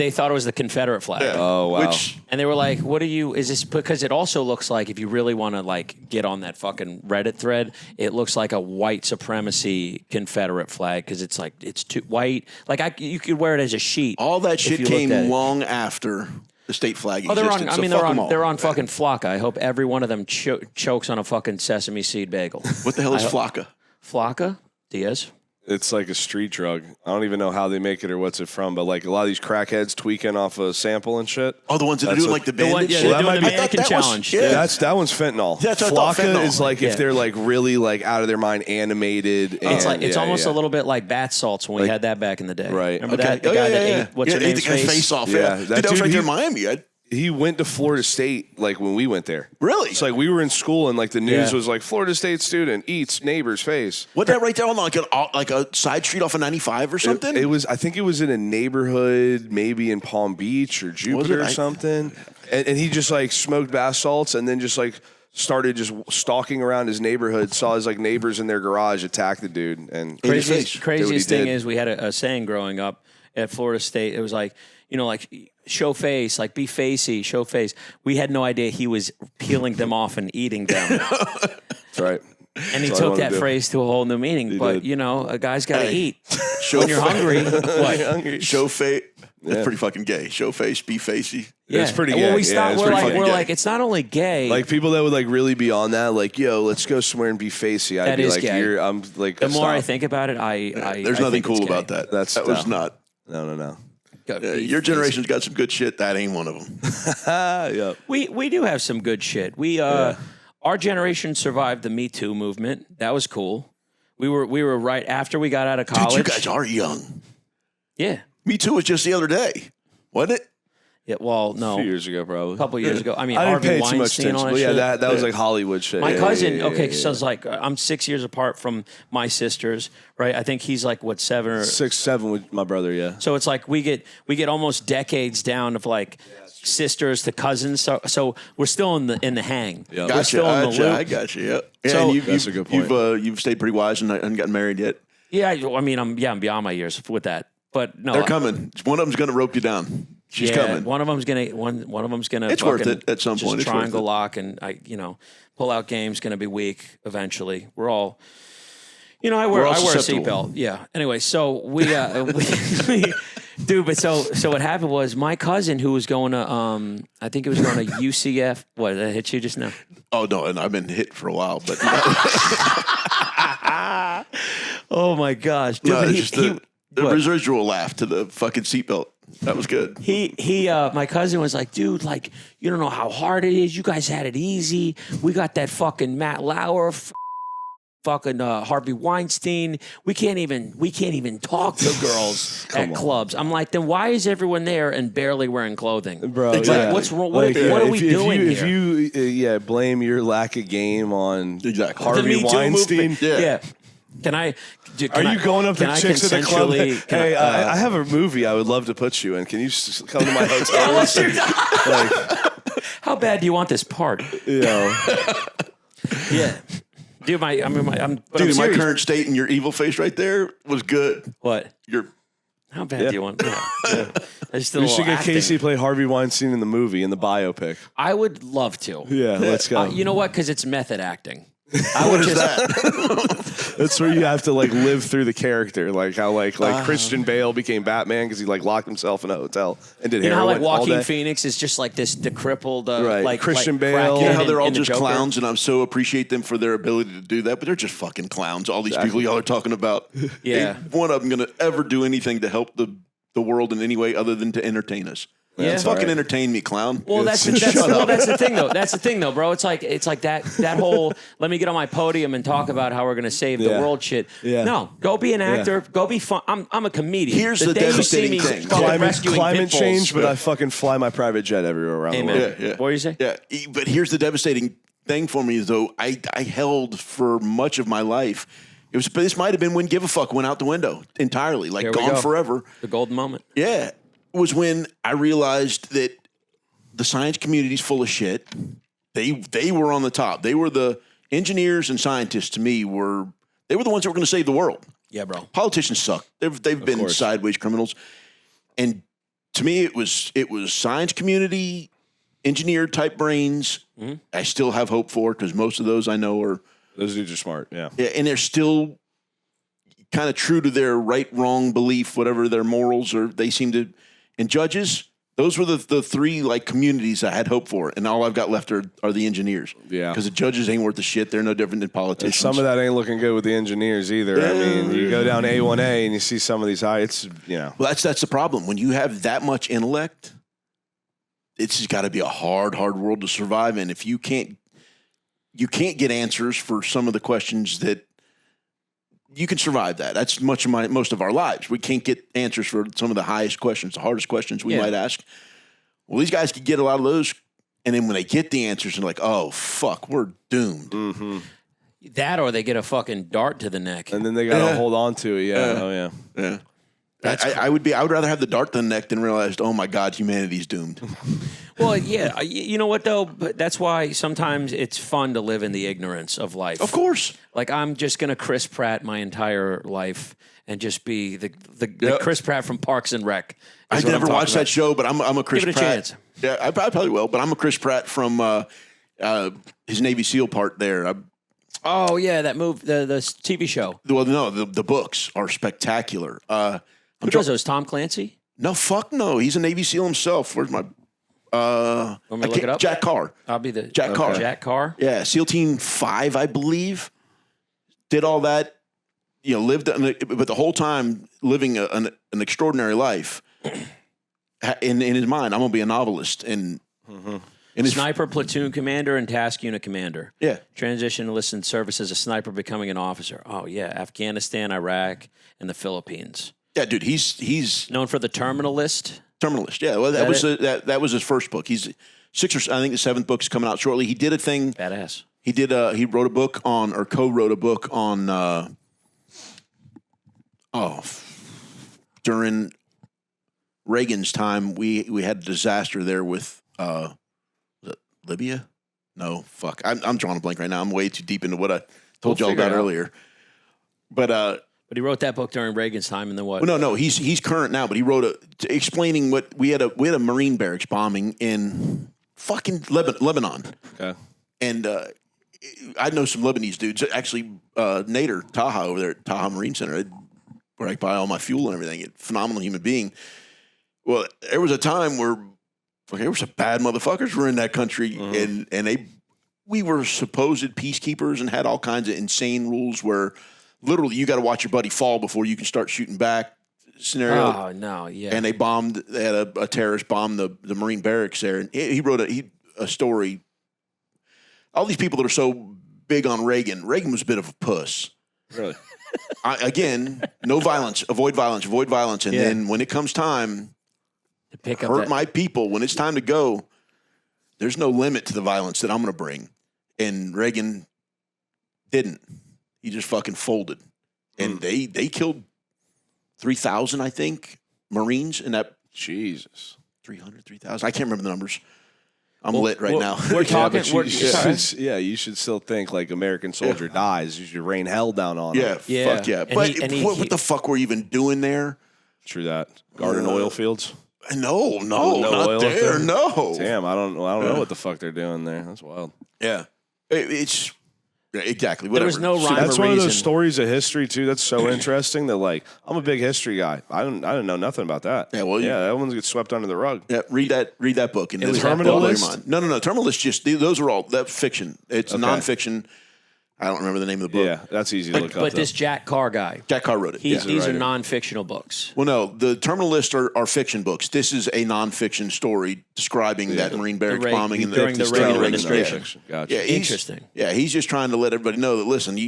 the Confederate flag. Oh, wow. Which And they were like, "What are you? Is this?" Because it also looks like, if you really want to like get on that fucking Reddit thread, it looks like a white supremacy Confederate flag because it's like it's too white. Like you could wear it as a sheet. all that if shit you looked came at it. long after the state flag Oh, existed. they're on. I so mean, fuck 'em all. they're on fucking Flocka. I hope every one of them chokes on a fucking sesame seed bagel. What the hell is Flocka? Flocka, Diaz. It's like a street drug. I don't even know how they make it or what's it from, but like a lot of these crackheads tweaking off a sample and shit. Oh, the ones that are That's doing what- like the The one- bandit yeah, shit? they're doing the might be- mannequin I thought that was- challenge. yeah. That one's fentanyl. That's what I thought, Flocka fentanyl. is like Yeah. if they're like really like out of their mind animated. It's like it's almost a little. little bit like bath salts when we had that back in the day. Right. Remember Okay. that? The guy that ate what's her ate name's the guy's face? off. Yeah, Yeah, that dude, that was dude, right there in he- Miami. He went to Florida State like when we went there. Really? It's like we were in school and like the news Yeah. was like Florida State student eats neighbor's face. What that right there on like a side street off of 95 or something? It was. I think it was in a neighborhood, maybe in Palm Beach or Jupiter or something. And he just like smoked bath salts and then just like started just stalking around his neighborhood. Saw his like neighbors in their garage attack the dude. And Craziest thing is we had a saying growing up at Florida State. It was like, like show face, like be facey, show face. We had no idea he was peeling them off and eating them. That's right. And he That's all I took wanted that to do. phrase to a whole new meaning. But, did. a guy's got to Hey. eat. Show When you're fa- hungry, what? Hungry. Show face. That's Yeah. pretty fucking gay. Show face, be facey. Yeah. It's pretty Well, gay. we Yeah, stopped. it's we're pretty like, fucking we're gay. like, it's not only gay. Like people that would like really be on that, like, yo, let's go somewhere and be facey. I'd That be is like, gay. I'm like, the more I stop. think about it, There's I nothing think it's cool gay. about that. That's that was dumb. not. No. Your generation's got some good shit. That ain't one of them. Yeah. We do have some good shit. Our generation survived the Me Too movement. That was cool. We were right after we got out of college. Dude, you guys are young. Yeah. Me Too was just the other day, wasn't it? Yeah, well, no. A few years ago, probably. A couple years ago. I mean, I didn't Harvey pay too much Weinstein, attention. all But that yeah, shit. that was like Hollywood shit. My cousin, yeah. so it's like I'm 6 years apart from my sisters, right? I think he's like, what, 7 or 6, 7 with my brother, yeah. So it's like we get almost decades down of like sisters to cousins. So we're still in the hang. Yeah. We're Gotcha. still in the loop. I got you. Yep. Yeah, So- and That's a good point. You've stayed pretty wise and haven't gotten married yet. Yeah, I mean, I'm beyond my years with that. But no, They're coming. One of them's going to rope you down. She's coming. One of them's gonna. It's worth fucking it at some just point. It's worth triangle it. lock and pull out game's gonna be weak eventually. We're all. I wear all a susceptible. seatbelt. Yeah. Anyway, so we dude, but so what happened was my cousin who was going to I think it was going to UCF. What, did I hit you just now? Oh no, and I've been hit for a while, but Oh my gosh, dude! no, but it's just the what? residual laugh to the fucking seatbelt. That was good. My cousin was like, dude, like, you don't know how hard it is. You guys had it easy. We got that fucking Matt Lauer, fucking Harvey Weinstein. We can't even talk to girls at clubs. I'm like, then why is everyone there and barely wearing clothing? Bro, Like, yeah. what's wrong? What are we doing if here? you blame your lack of game on Exactly. The Me Harvey Too Weinstein. movement. Yeah. Can I? Are you going up to can I chicks at the club? consensually- can Hey, I- I have a movie I would love to put you in. Can you come to my hotel? Yeah, what's your- like, How bad do you want this part? Yeah. Dude, I'm Dude, my serious. current state and your evil face right there was good. What? How bad do you want? Yeah. I just did a We should little get acting. Casey to play Harvey Weinstein in the movie, in the biopic. I would love to. Yeah, let's go. You know what? Because it's method acting. I would just. That's where you have to like live through the character, like how like Christian Bale became Batman because he like locked himself in a hotel and did You know how heroin like all Joaquin day. Phoenix is just like this decrepit, Right. like Christian like Bale. crackhead You know How in- they're all in the just Joker. clowns, and I'm so appreciate them for their ability to do that. But they're just fucking clowns. All these people y'all are talking about. Yeah. Ain't one of them going to ever do anything to help the world in any way other than to entertain us. Yeah. Fucking all right. entertain me, clown. Well, that's the thing though. That's the thing though, bro. It's like that whole let me get on my podium and talk about how we're gonna save the Yeah. world shit. Yeah. No, go be an actor. Go be fun. I'm a comedian. Here's the day you see devastating me thing. fucking rescuing Climate pit bulls- change, but I fucking fly my private jet everywhere around the Amen. world. Yeah. What do you say? Yeah, but here's the devastating thing for me is though I held for much of my life. This might have been when Give a Fuck went out the window entirely, like Here we gone go. forever. The golden moment. Yeah, was when I realized that the science community's full of shit. They were on the top. They were the engineers and scientists. To me, they were the ones that were going to save the world. Yeah, bro. Politicians suck. They've been course. sideways criminals. And to me, it was science community, engineer type brains. Mm-hmm. I still have hope for because most of those I know are. Those dudes are smart. Yeah. Yeah, and they're still kind of true to their right, wrong belief, whatever their morals are. They seem to, and judges, those were the three like communities I had hope for, and all I've got left are the engineers. Yeah. because the judges ain't worth a shit. They're no different than And politicians. some of that ain't looking good with the engineers either. I mean, you go down A1A and you see some of these high. It's Well, that's the problem. When you have that much intellect, it's got to be a hard world to survive in. If you can't get answers for some of the questions that you can survive that. That's most of our lives. We can't get answers for some of the highest questions, the hardest questions we might ask. Well, these guys could get a lot of those, and then when they get the answers, they're like, "Oh fuck, we're doomed." Mm-hmm. That or they get a fucking dart to the neck. and then they got to hold on to it. Yeah. Oh yeah. Yeah. I would rather have the dart to the neck than realize, oh my God, humanity's doomed. Well, yeah. You know what though? But that's why sometimes it's fun to live in the ignorance of life. Of course. Like I'm just gonna Chris Pratt my entire life and just be the Chris Pratt from Parks and Rec. I never watched that show, but I'm a Chris Give it a Pratt. chance. Yeah, I probably will, but I'm a Chris Pratt from his Navy SEAL part there. Oh yeah, that move, the TV show. Well, no, the books are spectacular. Who does those? Tom Clancy? No, fuck no. He's a Navy SEAL himself. Where's my Want me to look it up? Jack Carr. I'll be the Jack Carr. Jack Carr. Yeah, SEAL Team 5, I believe. Did all that, lived, but the whole time living an extraordinary life. In his mind, I'm gonna be a novelist, and his Sniper platoon commander and task unit commander. Yeah. Transition enlisted service as a sniper, becoming an officer. Oh yeah, Afghanistan, Iraq, and the Philippines. Yeah, dude, he's known for the Terminal List. Terminal List. Yeah, well, that was his first book. He's I think the 7th book's coming out shortly. He did a thing. Badass. He wrote a book on, or co-wrote a book on, during Reagan's time, we had a disaster there with, was it Libya? No, fuck. I'm drawing a blank right now. I'm way too deep into what I told y'all about earlier. But he wrote that book during Reagan's time, and then what? Well, no, he's current now, but he wrote explaining what we had a Marine barracks bombing in fucking Lebanon. Okay. And I know some Lebanese dudes. Actually, Nader Taha over there at Taha Marine Center, where I buy all my fuel and everything. A phenomenal human being. Well, there was a time where there were some bad motherfuckers were in that country, and we were supposed peacekeepers and had all kinds of insane rules where literally you got to watch your buddy fall before you can start shooting back. Scenario. Oh no, yeah. And they had a terrorist bomb the Marine barracks there, and he wrote a story. All these people that are so big on Reagan was a bit of a puss. Really? Again, no violence, avoid violence, and then when it comes time to pick up hurt my people, when it's time to go, there's no limit to the violence that I'm going to bring. And Reagan didn't. He just fucking folded, and they killed 3,000, I think, Marines in that. Jesus. 300, 3,000. I can't remember the numbers. I'm lit right now. We're talking. You should still think like American soldier dies. You should rain hell down on him. Yeah, fuck yeah. But what the fuck were you even doing there? True that. Garden oil fields? No, not oil there. No. Damn, I don't know what the fuck they're doing there. That's wild. Yeah. It's exactly There whatever. was no rhyme That's or one of those reason. stories of history too. That's so interesting. That like I'm a big history guy. I didn't know nothing about that. Yeah, well, that one gets swept under the rug. Yeah, read that book. And It was Terminal List? No. Terminal List. Just those are all that's fiction. It's nonfiction. I don't remember the name of the book. Yeah, that's easy to look up. But this Jack Carr guy, Jack Carr wrote it. these are non-fictional books. Well, no, the Terminal List are fiction books. This is a nonfiction story describing that Marine barracks bombing during the Reagan administration. Gotcha. Yeah, Interesting. Yeah, he's just trying to let everybody know that, listen,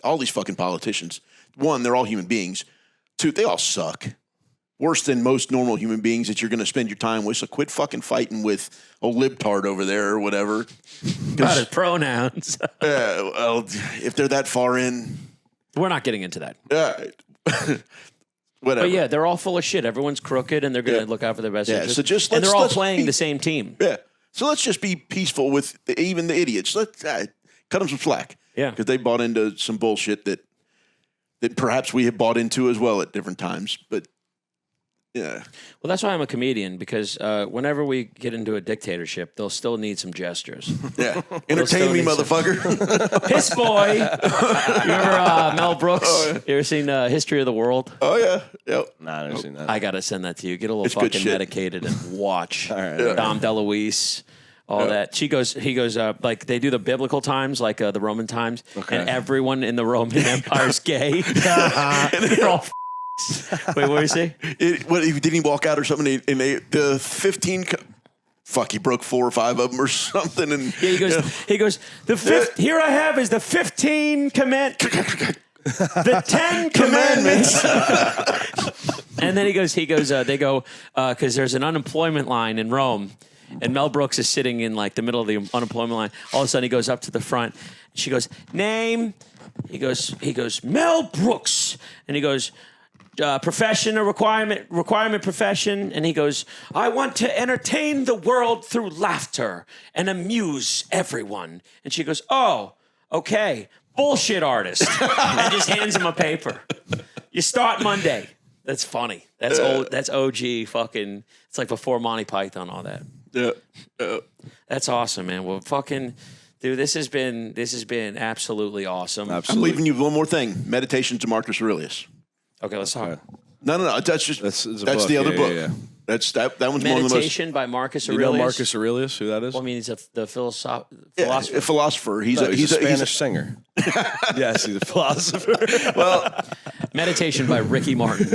all these fucking politicians, one, they're all human beings. Two, they all suck. Worse than most normal human beings that you're going to spend your time with. So quit fucking fighting with old libtard over there or whatever. About his pronouns. Well, if they're that far in. We're not getting into that. Whatever. But yeah, they're all full of shit. Everyone's crooked, and they're going to look out for their best interests. So just and they're all playing the same team. Yeah. So let's just be peaceful with even the idiots. Let's cut them some slack. Yeah. Because they bought into some bullshit that perhaps we have bought into as well at different times. But yeah. Well, that's why I'm a comedian, because whenever we get into a dictatorship, they'll still need some gestures. Yeah. Entertain me, motherfucker. Piss boy. You remember Mel Brooks? Oh, yeah. You ever seen History of the World? Oh, yeah. Yep. Nah, I've never seen that. I got to send that to you. Get a little It's good fucking shit. medicated and watch. All right. Dom DeLuise. All that. He goes, like they do the biblical times, like the Roman times, and everyone in the Roman Empire's gay. And they're all Wait, what did he say? Didn't he walk out or something? And the 15... Fuck, he broke 4 or 5 of them or something. And yeah, he goes. Here I have is the 15 the 10 commandments. And then he goes. They go because there's an unemployment line in Rome. And Mel Brooks is sitting in like the middle of the unemployment line. All of a sudden, he goes up to the front. She goes, name. He goes, Mel Brooks. And he goes, profession or requirement profession. And he goes, I want to entertain the world through laughter and amuse everyone. And she goes, oh, okay, bullshit artist. And just hands him a paper. You start Monday. That's funny. That's old. That's OG fucking. It's like before Monty Python, all that. Yeah. That's awesome, man. Well, fucking, dude, this has been absolutely awesome. I'm leaving you with one more thing. Meditations of Marcus Aurelius. Okay, let's talk. No. That's just that's book. the other book. Yeah. That's that one's one of the most. Meditation by Marcus You Aurelius. know Marcus Aurelius, who that is? Well, I mean, he's the philosopher. A philosopher. He's a Spanish singer. Yes, he's a philosopher. Well, Meditation by Ricky Martin.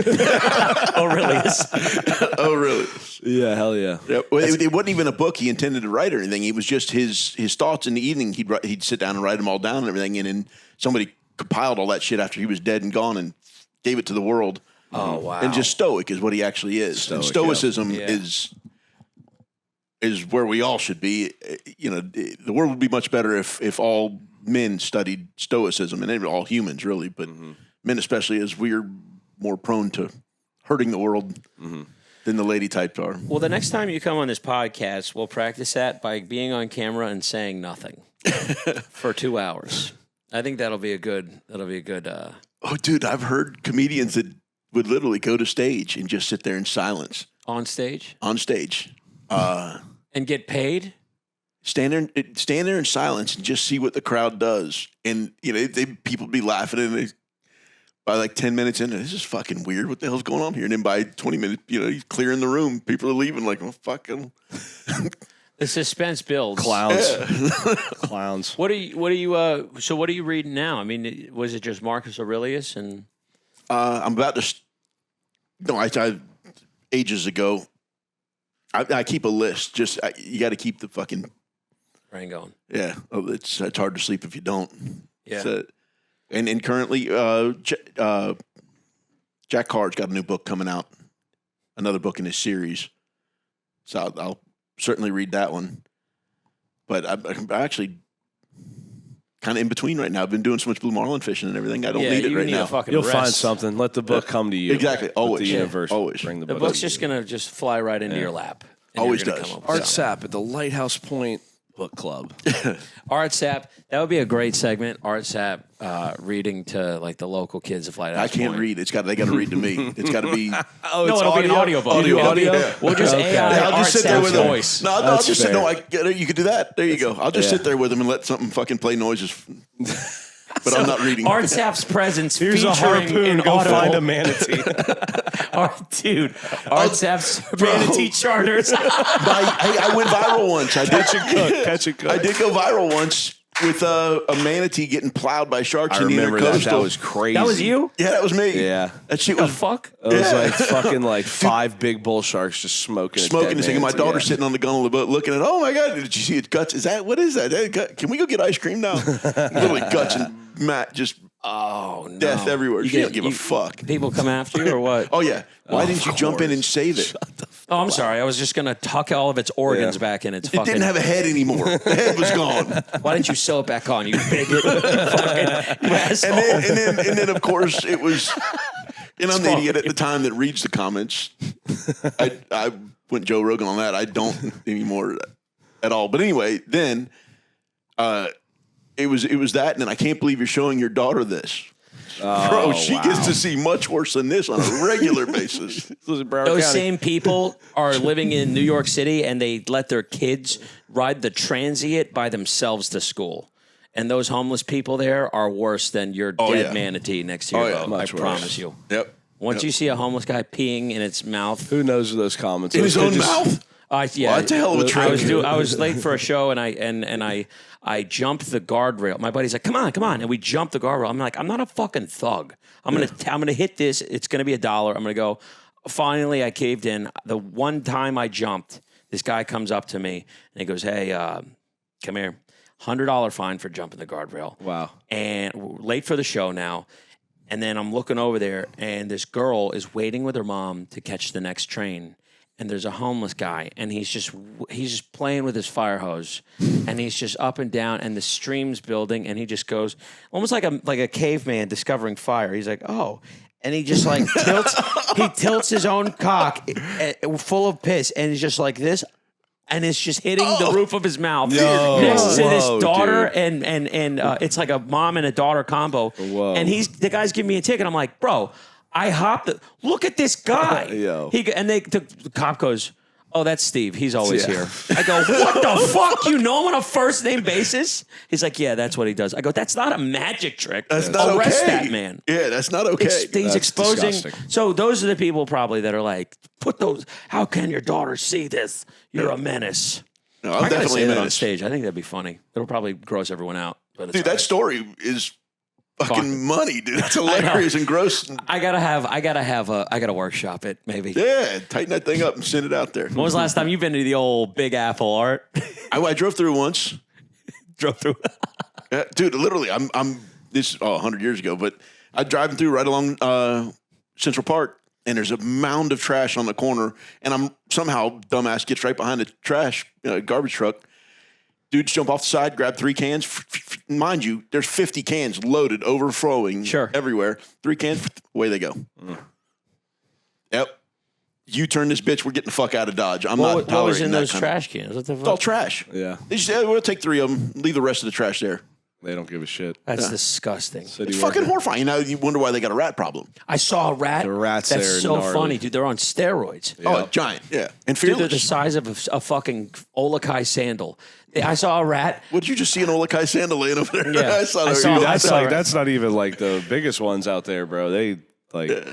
Aurelius. oh really? Yeah, hell yeah. Well, it wasn't even a book he intended to write or anything. It was just his thoughts in the evening. He'd sit down and write them all down and everything. And then somebody compiled all that shit after he was dead and gone and gave it to the world. Oh, wow. And just stoic is what he actually is. Stoic, and stoicism yeah. is where we all should be. You know, the world would be much better if all men studied stoicism, and all humans really, but men especially, as we're more prone to hurting the world than the lady types are. Well, the next time you come on this podcast, we'll practice that by being on camera and saying nothing for 2 hours. I think that'll be a good. Oh, dude, I've heard comedians that would literally go to stage and just sit there in silence. On stage? On stage. And get paid? Stand there in silence and just see what the crowd does. And, you know, people be laughing, and by like 10 minutes in, this is fucking weird. What the hell's going on here? And then by 20 minutes, you know, he's clearing the room. People are leaving like, oh, fucking. The suspense builds. Clowns. Yeah. Clowns. So what are you reading now? I mean, was it just Marcus Aurelius and? I'm about to. I ages ago. I keep a list. You got to keep the fucking brain going. Yeah, it's hard to sleep if you don't. Yeah. So, and currently, Jack Carr's got a new book coming out, another book in his series. So I'll certainly read that one. But I'm actually kind of in between right now. I've been doing so much blue marlin fishing and everything. I don't need it right now. You'll find something. Let the book come to you. Exactly. Always. Let the universe always. Bring the book. The book's just going to fly right into your lap. Always does. Art Sapp at the Lighthouse Point Book Club. Art Sapp. That would be a great segment. Art Sapp reading to like the local kids of Lighthouse Point. I can't read. They got to read to me. It's got to be. It'll be an audiobook. Audio. We'll just AI I'll just sit there with him. voice. No, I'll just sit. No, you could do that. There you go. I'll just sit there with him and let something fucking play noises. But I'm not reading. Art Sapp's presence Here's a harpoon. Go find a manatee. Art Sapp's manatee charters. I went viral once. Catch and cook. I did go viral once with a manatee getting plowed by sharks in the intercoastal. That was crazy. That was you? Yeah, that was me. Yeah. That shit was fuck. It was like fucking like 5 big bull sharks just smoking this thing. And my daughter's sitting on the gunwale of the boat looking at, oh my God, did you see its guts? What is that? Can we go get ice cream now? Literally guts and just death everywhere. She don't give a fuck. People come after you or what? Oh, yeah. Why didn't you jump in and save it? Oh, I'm sorry. I was just going to tuck all of its organs back in its fucking... It didn't have a head anymore. The head was gone. Why didn't you sew it back on, you bigot? You asshole. And then, of course, it was... And I'm the idiot at the time that reads the comments. I went Joe Rogan on that. I don't anymore at all. But anyway, then it was that, and then I can't believe you're showing your daughter this. Bro, she gets to see much worse than this on a regular basis. Those same people are living in New York City, and they let their kids ride the transient by themselves to school. And those homeless people there are worse than your dead manatee next to your boat. I promise you. Yep. Once you see a homeless guy peeing in its mouth. Who knows what those comments in his own mouth? Yeah. Well, that's a hell of a trick. I was late for a show, and I jumped the guardrail. My buddy's like, come on. And we jumped the guardrail. I'm like, I'm not a fucking thug. I'm gonna hit this. It's going to be $1. I'm going to go. Finally, I caved in. The one time I jumped, this guy comes up to me, and he goes, hey, come here. $100 fine for jumping the guardrail. Wow. And we're late for the show now. And then I'm looking over there, and this girl is waiting with her mom to catch the next train. And there's a homeless guy, and he's just playing with his fire hose, and he's just up and down, and the stream's building, and he just goes almost like a caveman discovering fire. He's like, oh, and he just like tilts his own cock full of piss, and he's just like this. And it's just hitting the roof of his mouth next to this daughter, and it's like a mom and a daughter combo. Whoa. And the guy's giving me a ticket. I'm like, bro, I hopped. Look at this guy. The cop goes, oh, that's Steve. He's always here. I go, what the fuck? You know him on a first name basis? He's like, yeah, that's what he does. I go, that's not a magic trick. That's not Arrest okay. that man. Yeah, that's not okay. He's exposing. Disgusting. So those are the people probably that are like, put those. How can your daughter see this? You're a menace. No, I'm definitely say a that on menace. stage. I think that'd be funny. It'll probably gross everyone out. But Dude, that story is fucking money, dude. It's hilarious and gross. I gotta workshop it, maybe. Yeah, tighten that thing up and send it out there. When was the last time you've been to the old Big Apple, Art? I drove through once. Drove through. Dude, literally, I'm this 100 years ago, but I'm driving through right along Central Park, and there's a mound of trash on the corner, and I'm somehow dumbass gets right behind the trash garbage truck. Dudes jump off the side, grab 3 cans. Mind you, there's 50 cans loaded, overflowing everywhere. 3 cans, away they go. Yep. You turn this bitch, we're getting the fuck out of Dodge. I'm not tolerating that. What was in those trash cans? What the fuck? It's all trash. Yeah. They just said, we'll take 3 of them, leave the rest of the trash there. They don't give a shit. That's disgusting. It's fucking horrifying. You wonder why they got a rat problem. I saw a rat. The rats That's there are so gnarly. funny, dude. They're on steroids. Yeah. Oh, giant. Yeah. And Dude, fearless. they're the size of a fucking Olakai sandal. I saw a rat. Would you just see an Olakai sandal laying over there? Yeah. I saw I that. saw That's not even like the biggest ones out there, bro. They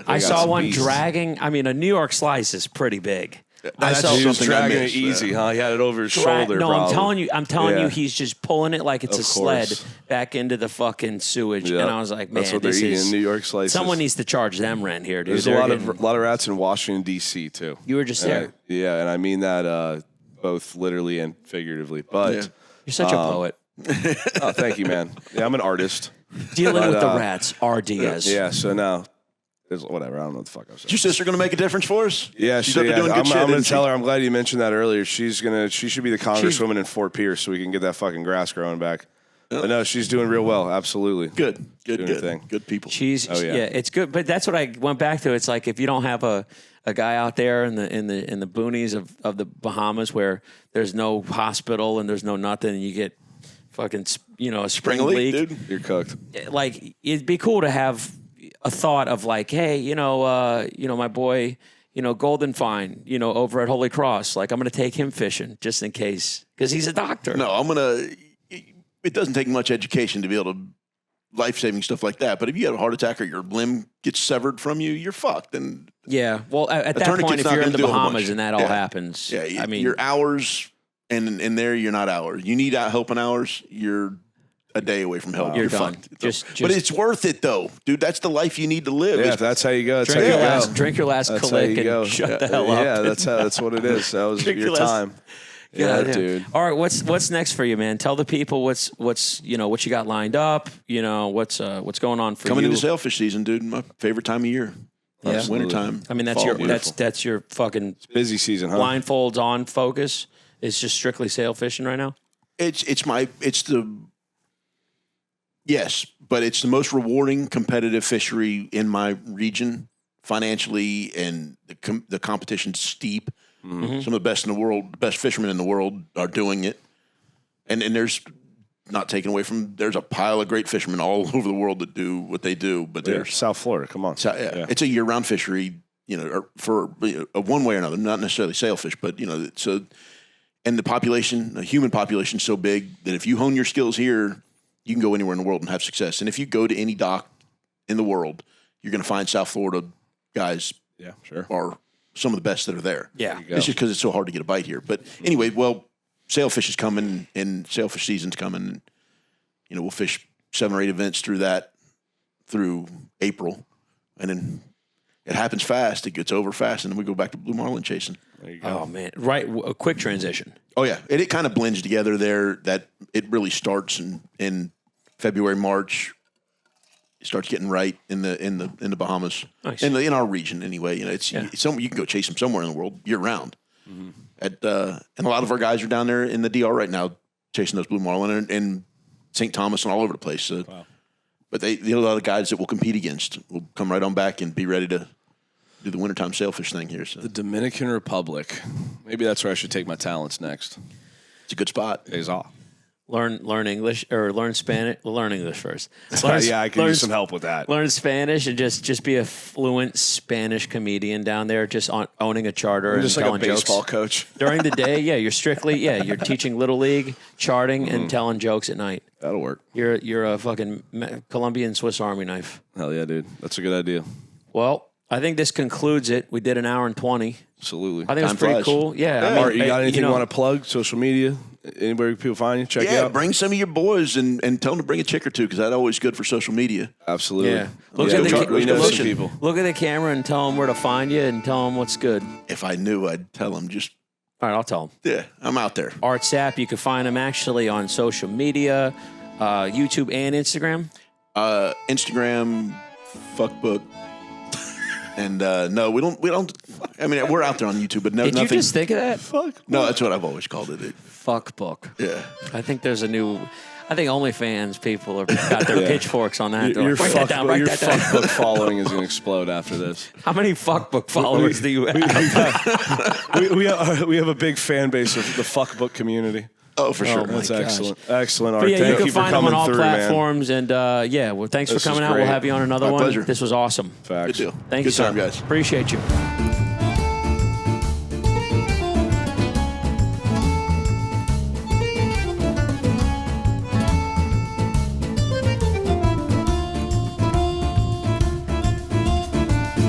I saw one beasts. dragging. I mean, a New York slice is pretty big. That's He was something I dragging it missed, easy, huh? He had it over his shoulder. No, probably. I'm telling Yeah. you, he's just pulling it like it's Of a sled course. back into the fucking sewage. Yep. And I was like, man, That's what they're this eating is in New York slices. someone needs to charge them rent here, dude. There's a lot of rats in Washington D.C. too. You were just there. And I mean that both literally and figuratively. But You're such a poet. oh, thank you, man. Yeah, I'm an artist. Dealing with the rats, R. Diaz. Yeah, so now there's whatever. I don't know what the fuck I was saying. Is your sister going to make a difference for us? Yeah, she's so, up to doing good I'm shit. going isn't to tell she? her. I'm glad you mentioned that earlier. She should be the congresswoman in Fort Pierce, so we can get that fucking grass growing back. But no, she's doing real well. Absolutely. Good, Doing her thing. good people. She's it's good, but that's what I went back to. It's like if you don't have a guy out there in the boonies of the Bahamas where there's no hospital and there's no nothing, and you get fucking a spring leak, dude. You're cooked. Like it'd be cool to have a thought of like, hey, my boy, Golden Fine, over at Holy Cross, like I'm gonna take him fishing just in case because he's a doctor. No, I'm gonna. It doesn't take much education to be able to life-saving stuff like that. But if you have a heart attack or your limb gets severed from you, you're fucked. And yeah, well, at that tourniquet's point, if not you're in gonna the do a whole Bahamas bunch. and that all Yeah. happens, yeah, I mean, your hours, and in there you're not hours. You need out helping hours. You're a day away from help. You're You're done. fucked. Just- but it's worth it though, dude. That's the life you need to live. Yeah, It's- if that's how you go. That's drink how your you last go. drink your last That's how click you and go. shut the hell up. Yeah, that's what it is. That was Drink your your last- time. Yeah, dude. All right, what's next for you, man? Tell the people what's what you got lined up. What's going on for Coming you. into sailfish season, dude. My favorite time of year. Yeah. Wintertime. I mean, that's fall, that's your fucking Busy season, huh? blindfolds on focus. It's just strictly sail fishing right now. It's but it's the most rewarding competitive fishery in my region financially, and the competition's steep. Mm-hmm. Some of the best in the world, the best fishermen in the world are doing it, and there's not taken away from. There's a pile of great fishermen all over the world that do what they do, but Yeah, there's South Florida. Come on. it's a year-round fishery, or for one way or another, not necessarily sailfish, but so. And the human population is so big that if you hone your skills here, you can go anywhere in the world and have success. And if you go to any dock in the world, you're going to find South Florida guys Yeah, sure. are some of the best that are there. Yeah. It's just because it's so hard to get a bite here. But anyway, well, sailfish is coming and sailfish season's coming. We'll fish 7 or 8 events through April. And then it happens fast. It gets over fast. And then we go back to blue marlin chasing. There you go. Oh man, right. A quick transition. Oh yeah, it kind of blends together there. That it really starts in February, March. It starts getting right in the Bahamas, Nice. in our region anyway. It's you can go chase them somewhere in the world year round. Mm-hmm. And a lot of our guys are down there in the DR right now chasing those blue marlin and St. Thomas and all over the place. So, Wow. But a lot of guys that we'll compete against will come right on back and be ready to do the wintertime sailfish thing here. So The Dominican Republic. Maybe that's where I should take my talents next. it's a good spot. Days off. Learn English or learn Spanish. Well, learn English first. Learn, Yeah, I could use some help with that. Learn Spanish and just be a fluent Spanish comedian down there, just owning a charter and Just like a telling baseball jokes. coach. During the day, you're strictly you're teaching little league, charting, and telling jokes at night. That'll work. You're a fucking Colombian Swiss Army knife. Hell yeah, dude. That's a good idea. Well, I think this concludes it. We did an hour and 20. Absolutely. I think it was Time pretty flies. cool. Yeah. I mean, Art, you got anything you know, want to plug? Social media? Anywhere people find you? Check you Yeah, out? bring some of your boys and tell them to bring a chick or two because that's always good for social media. Absolutely. Yeah. Look Yeah, at the we know look, some people. look at the camera and tell them where to find you and tell them what's good. If I knew, I'd tell them. Just All right, I'll tell them. yeah, I'm out there. Art Sapp, you can find him actually on social media, YouTube and Instagram. Instagram, fuckbook. And no, we don't. I mean, we're out there on YouTube, but no, Did nothing. you just think of that? Fuck. No, that's what I've always called it. Fuck book. Yeah. I think there's a new. I think OnlyFans people have got their pitchchforks on that. Your Write that down. Write that down. fuck book following is going to explode after this. How many fuck book followers do you have? We have a big fan base of the fuck book community. Oh, for sure. That's gosh. excellent. Excellent, Art. But yeah, Thank you you can for find them coming on all through, platforms. And yeah, well, thanks This for coming was out. We'll great. have you on another My one. pleasure. This was awesome. man. Facts. Good deal. Thank Good you, sir. time, guys. Appreciate you.